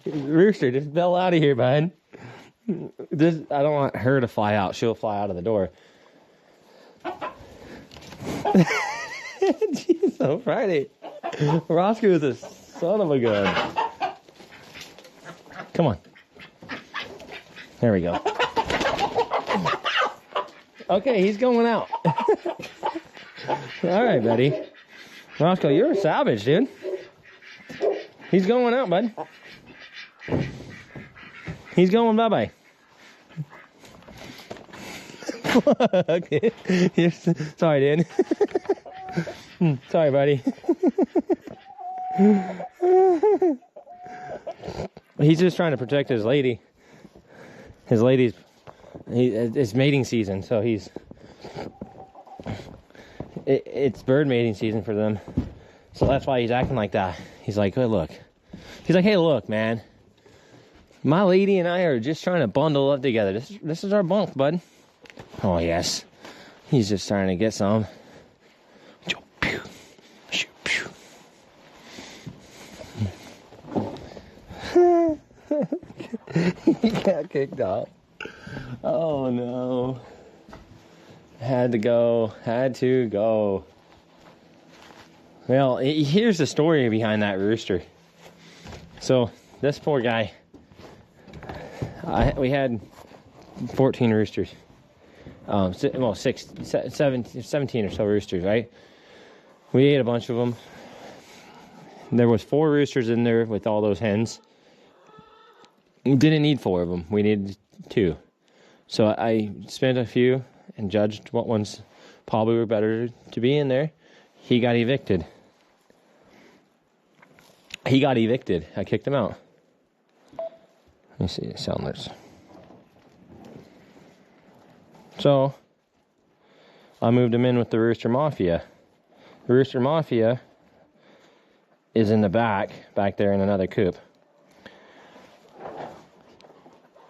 Rooster, just bail out of here, bud. I don't want her to fly out. She'll fly out of the door. Jeez, so Friday. Roscoe is a son of a gun. Come on. There we go. Okay, he's going out. All right, buddy. Roscoe, you're a savage, dude. He's going out, bud. He's going bye-bye. Okay. Sorry, dude. Sorry, buddy. He's just trying to protect his lady. His lady's... it's mating season, so it's bird mating season for them. So that's why he's acting like that. He's like, hey, look. He's like, hey, look, man. My lady and I are just trying to bundle up together. This is our bunk, bud. Oh, yes. He's just trying to get some. He got kicked off. Oh, no. Had to go. Well, here's the story behind that rooster. So, this poor guy, we had 14 roosters. Well, 17 or so roosters, right? We ate a bunch of them. There was 4 roosters in there with all those hens. We didn't need 4 of them. We needed 2. So I spent a few and judged what ones probably were better to be in there. He got evicted. I kicked him out. Let me see the sounders. So I moved him in with the Rooster Mafia. The Rooster Mafia is in the back there in another coop.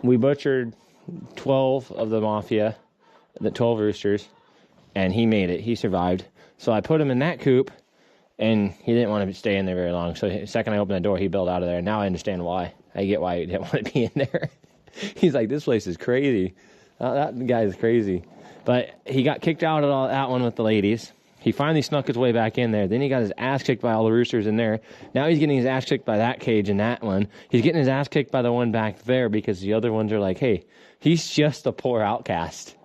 We butchered 12 of the Mafia, the 12 roosters, and he made it. He survived. So I put him in that coop, and he didn't want to stay in there very long. So the second I opened the door, he bailed out of there. Now I understand why. I get why he didn't want to be in there. He's like, this place is crazy. That guy is crazy. But he got kicked out of that one with the ladies. He finally snuck his way back in there. Then he got his ass kicked by all the roosters in there. Now he's getting his ass kicked by that cage and that one. He's getting his ass kicked by the one back there because the other ones are like, hey, he's just a poor outcast.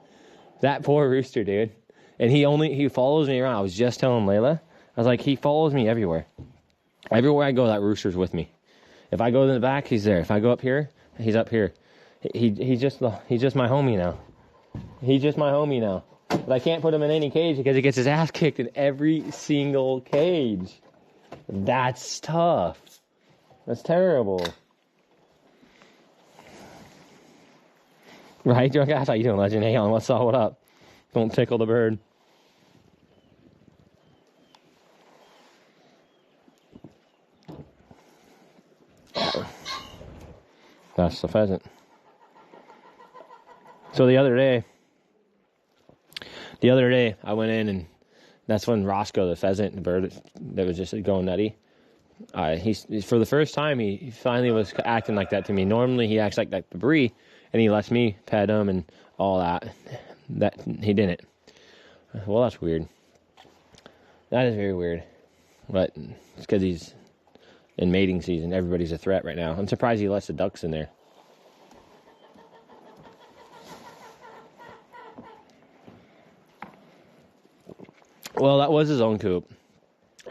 That poor rooster, dude. And he follows me around. I was just telling Layla. I was like, he follows me everywhere. Everywhere I go, that rooster's with me. If I go in the back, he's there. If I go up here, he's up here. He's just my homie now. He's just my homie now. But I can't put him in any cage because he gets his ass kicked in every single cage. That's tough. That's terrible. Right, drunk ass? How you doing, legend? Hey, on, what's up? What up? Don't tickle the bird. That's the pheasant. So the other day, I went in, and that's when Roscoe, the pheasant, the bird that was just going nutty, he's for the first time, he finally was acting like that to me. Normally, he acts like that to Bree, and he lets me pet him and all that. That he didn't. Well, that's weird. That is very weird. But it's because he's in mating season. Everybody's a threat right now. I'm surprised he lets the ducks in there. Well, that was his own coop.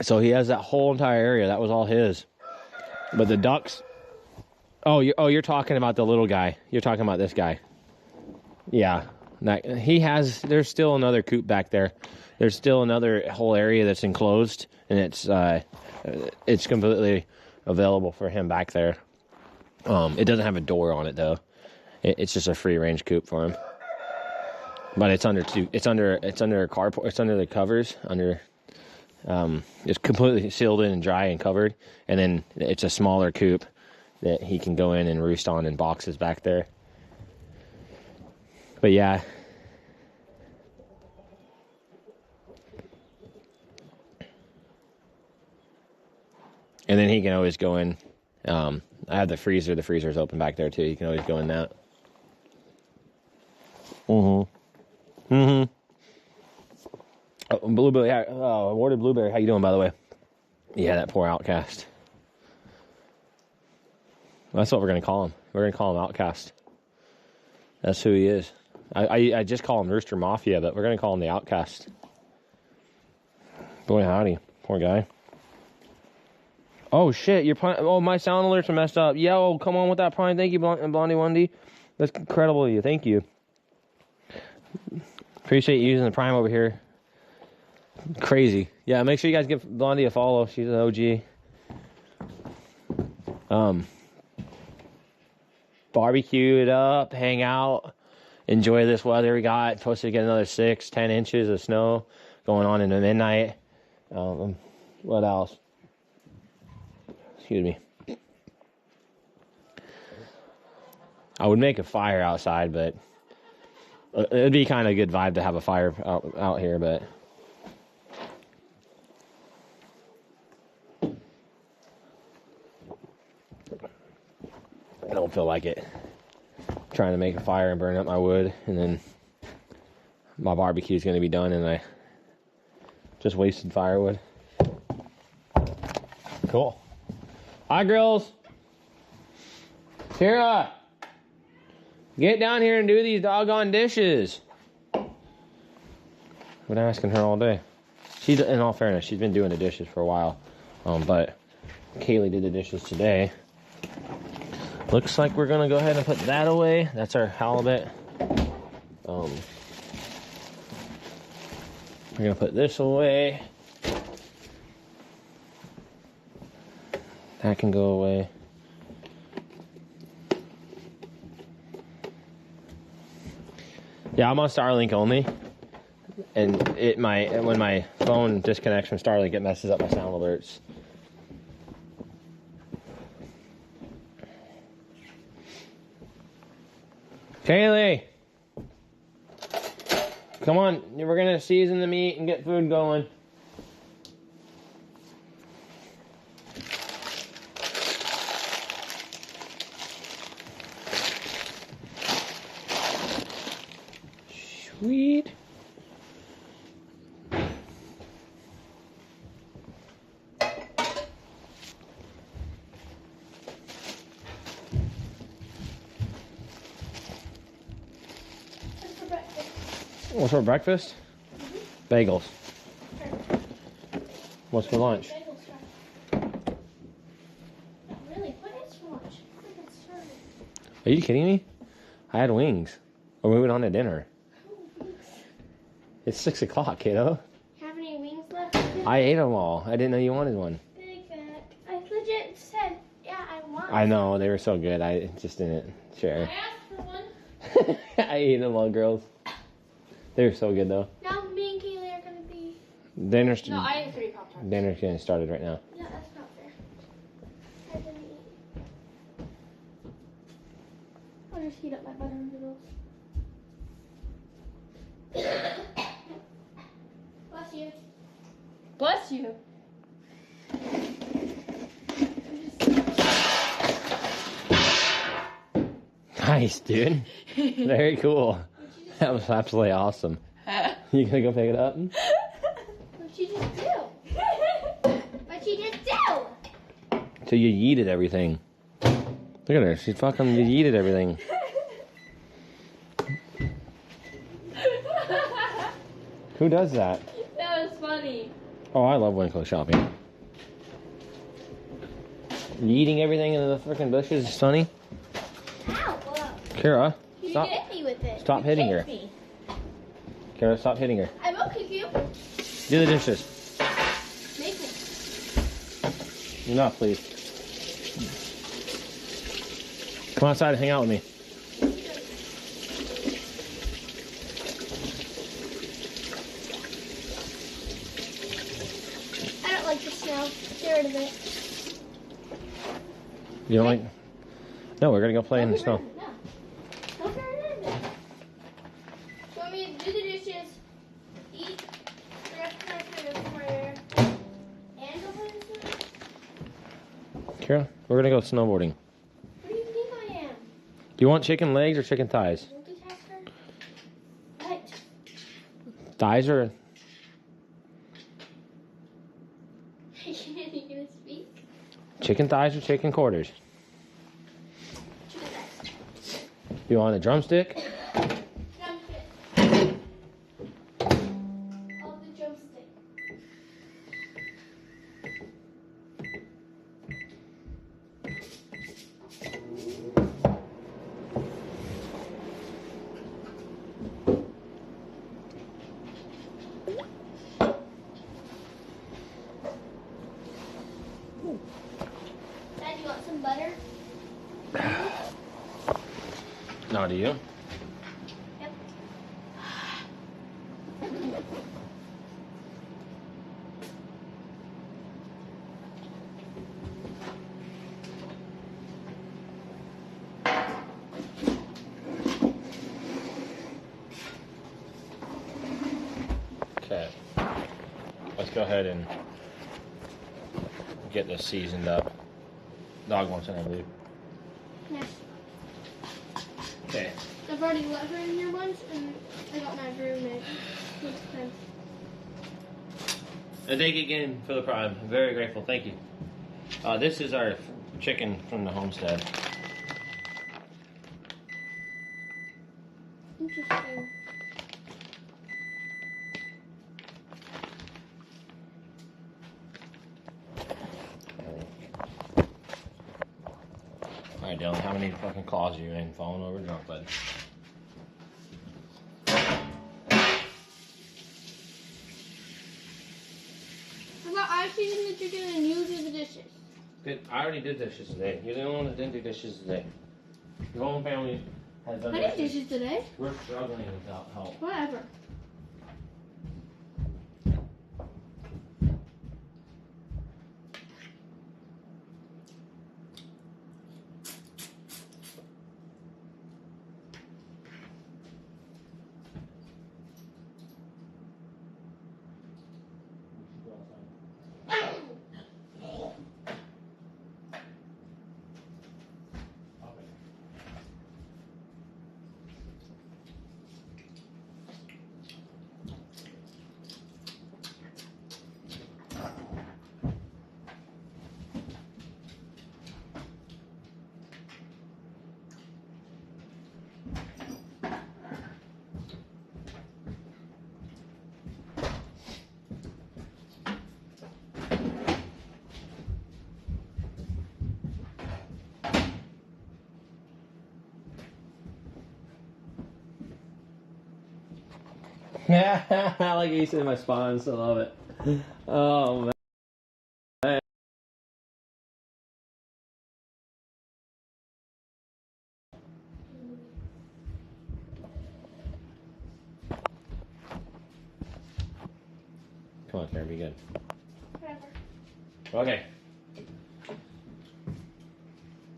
So he has that whole entire area. That was all his. But the ducks... you're talking about the little guy. You're talking about this guy. Yeah. There's still another coop back there. There's still another whole area that's enclosed. And it's completely available for him back there. It doesn't have a door on it, though. It's just a free-range coop for him. But it's under a carport. It's under the covers. It's completely sealed in and dry and covered. And then it's a smaller coop that he can go in and roost on in boxes back there. But yeah. And then he can always go in I have the freezer. The freezer's open back there too. You can always go in that. Oh, Blueberry. Awarded Blueberry. How you doing, by the way? Yeah, that poor outcast. That's what we're gonna call him. We're gonna call him Outcast. That's who he is. I just call him Rooster Mafia, but we're gonna call him the Outcast. Boy, howdy, poor guy. Oh shit, you're oh, my sound alerts are messed up. Yo, come on with that prime. Thank you, Blondie Wendy. That's incredible of you. Thank you. Appreciate you using the prime over here. Crazy. Yeah, make sure you guys give Blondie a follow. She's an OG. Barbecue it up, hang out, enjoy this weather we got. Supposed to get another 6-10 inches of snow going on into midnight. What else? Excuse me. I would make a fire outside, but it'd be kind of a good vibe to have a fire out here, but I don't feel like it. I'm trying to make a fire and burn up my wood, and then my barbecue is going to be done, and I just wasted firewood. Cool. Hi, girls. Kira, get down here and do these doggone dishes. I've been asking her all day. She's, in all fairness, she's been doing the dishes for a while, but Kaylee did the dishes today. Looks like we're gonna go ahead and put that away. That's our halibut. We're gonna put this away. That can go away. Yeah, I'm on Starlink only, and when my phone disconnects from Starlink, it messes up my sound alerts. Kaylee, come on, we're gonna season the meat and get food going. Sweet. What's for breakfast? Bagels. What's for lunch? Really? What is for lunch? Are you kidding me? I had wings. We're moving on to dinner. It's 6 o'clock, kiddo. Have any wings left? I ate them all. I didn't know you wanted one. Big fat. I legit said, yeah, I want I know, they were so good. I just didn't share. I asked for one. I ate them all, girls. They were so good, though. Now me and Kaylee are going to be... Dinner's, No, I ate 3 Pop-Tarts. dinner's getting started right now. No, that's not fair. I didn't eat. I'll just heat up my butter noodles. Bless you. Bless you. Nice, dude. Very cool. That was absolutely awesome. You gonna go pick it up? What'd you just do? What'd you just do? So you yeeted everything. Look at her. She fucking yeeted everything. Who does that? That was funny. Oh, I love Winco shopping. Yeeting everything into the freaking bushes is funny. Ow, whoa. Kara, You stop. hit me with it. Stop You hitting kicked her. Me. Kara, stop hitting her. I will kick you. Do the dishes. Make me. Enough, please. Come outside and hang out with me. I don't like the smell. Get rid of it. You don't like? No, we're gonna go play in the Don't snow. get rid of it. No. Don't get rid of it. You want me to do the dishes, eat, bring up my food somewhere, and go play in the snow? Kira, we're gonna go snowboarding. What do you think I am? Do you want chicken legs or chicken thighs? Multitasker? What? Thighs or... Are you gonna speak? Chicken thighs or chicken quarters? Chicken thighs. You want a drumstick? Drumstick. All the drumstick. Dad, you want some butter? No, do you? Yep. Okay. Let's go ahead and get this seasoned up. Dog wants it, I believe. Yes. Okay. I've already let her in here once, and I got my broom and it's time. And thank you again for the prime. I'm very grateful. Thank you. This is our chicken from the homestead. Interesting. Alright, Dylan, how many fucking claws are you in falling over drunk, bud? How about I season the chicken and you do the dishes? Good. I already did dishes today. You're the only one that didn't do dishes today. The whole family has done I did dishes today. We're struggling without help. Whatever. I like you said my spawns. I love it. Oh, man. Come on, Karen, be good. Whatever. Okay.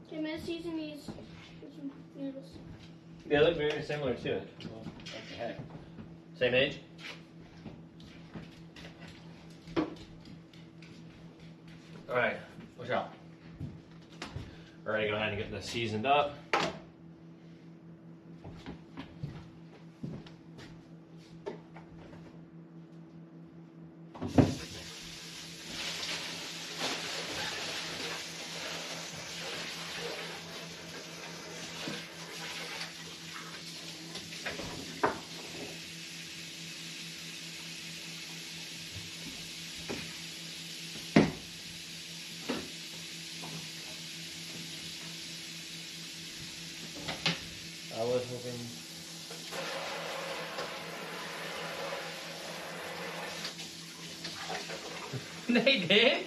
Okay, I'm gonna season these with some noodles. They look very similar to it. Well, what the heck? Same age? Alright, watch out. We're ready to go ahead and get this seasoned up. I was hoping. They did?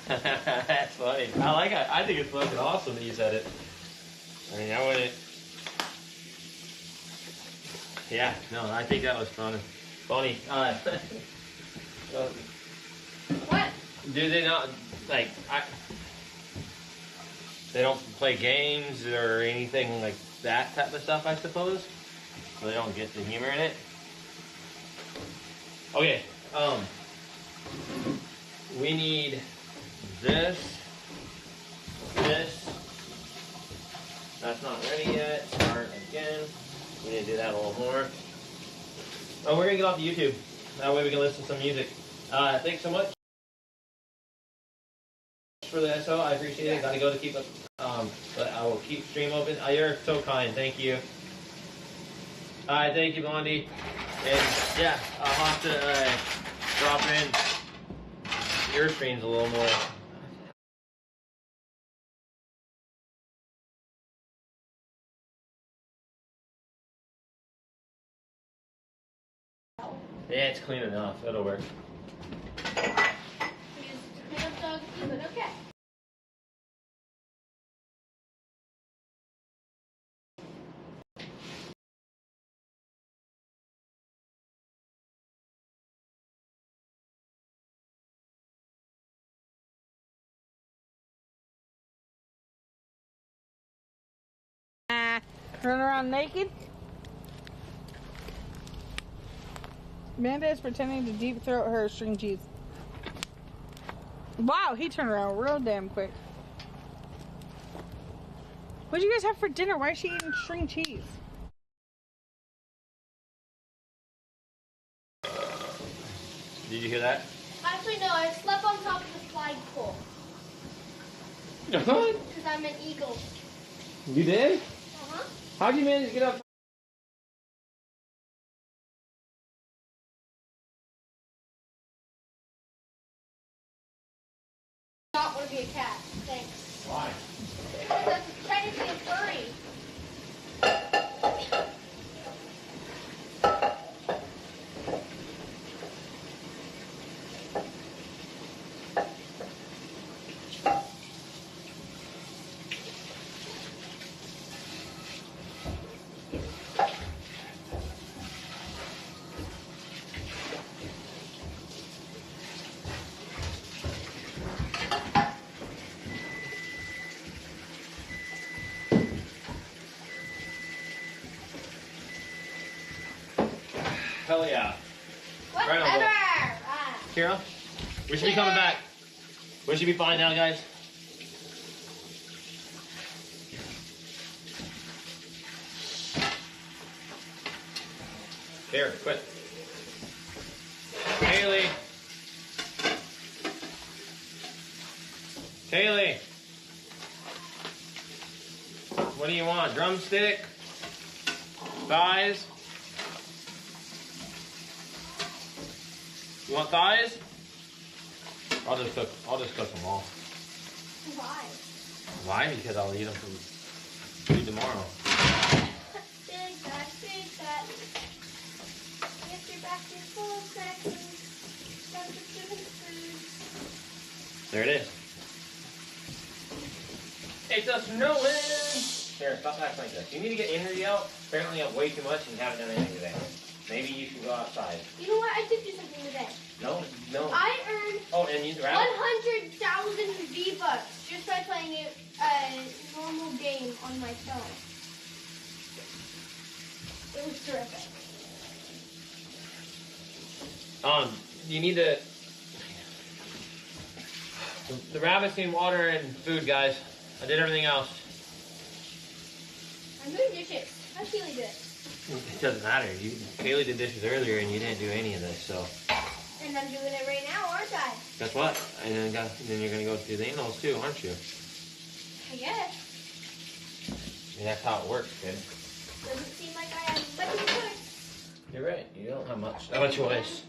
That's funny. I like it. I think it's fucking awesome that you said it. I mean, I wouldn't. Yeah, no, I think that was funny. Funny. What? Do they not, like, they don't play games or anything like that type of stuff, I suppose? So they don't get the humor in it? Okay, we need Oh, we're gonna get off the YouTube. That way we can listen to some music. Thanks so much for the SO. I appreciate it. Gotta go to keep up. But I will keep stream open. You're so kind. Thank you. Thank you, Blondie. And yeah, I'll have to drop in your streams a little more. Yeah, it's clean enough. It'll work. Okay. Run around naked? Amanda is pretending to deep throat her string cheese. Wow, he turned around real damn quick. What'd you guys have for dinner? Why is she eating string cheese? Did you hear that? Actually, no, I slept on top of the flagpole. What? Because I'm an eagle. You did? Uh-huh. How'd you manage to get up? Not want to be a cat. Thanks. Why? Because that's technically a furry. Hell yeah. Whatever. Right on, bro. Ah. Kira, we should be coming back. We should be fine now, guys. Here, quit. Haley. Haley. What do you want? Drumstick? Thighs? You want thighs? I'll just cook them all. Why? Why? Because I'll eat them for you tomorrow. Big fat, big fat. Get your back to full of crackers. Got the chicken food. There it is. It's a snowing! Here, stop acting like this. You need to get energy out. Apparently you have way too much and you haven't done anything today. Maybe you should go outside. You know what? I did do something today. No. I earned Oh, and you grab 100,000 V-Bucks just by playing a normal game on my phone. It was terrific. You need to... The rabbits need water and food, guys. I did everything else. I'm doing dishes. How's Keely do it? It doesn't matter. Kaylee did dishes earlier and you didn't do any of this, so... And I'm doing it right now, aren't I? Guess what? And then you're going to go do the in-laws too, aren't you? I guess. And that's how it works, kid. Doesn't seem like I have much of a choice. You're right. You don't have much. How much choice?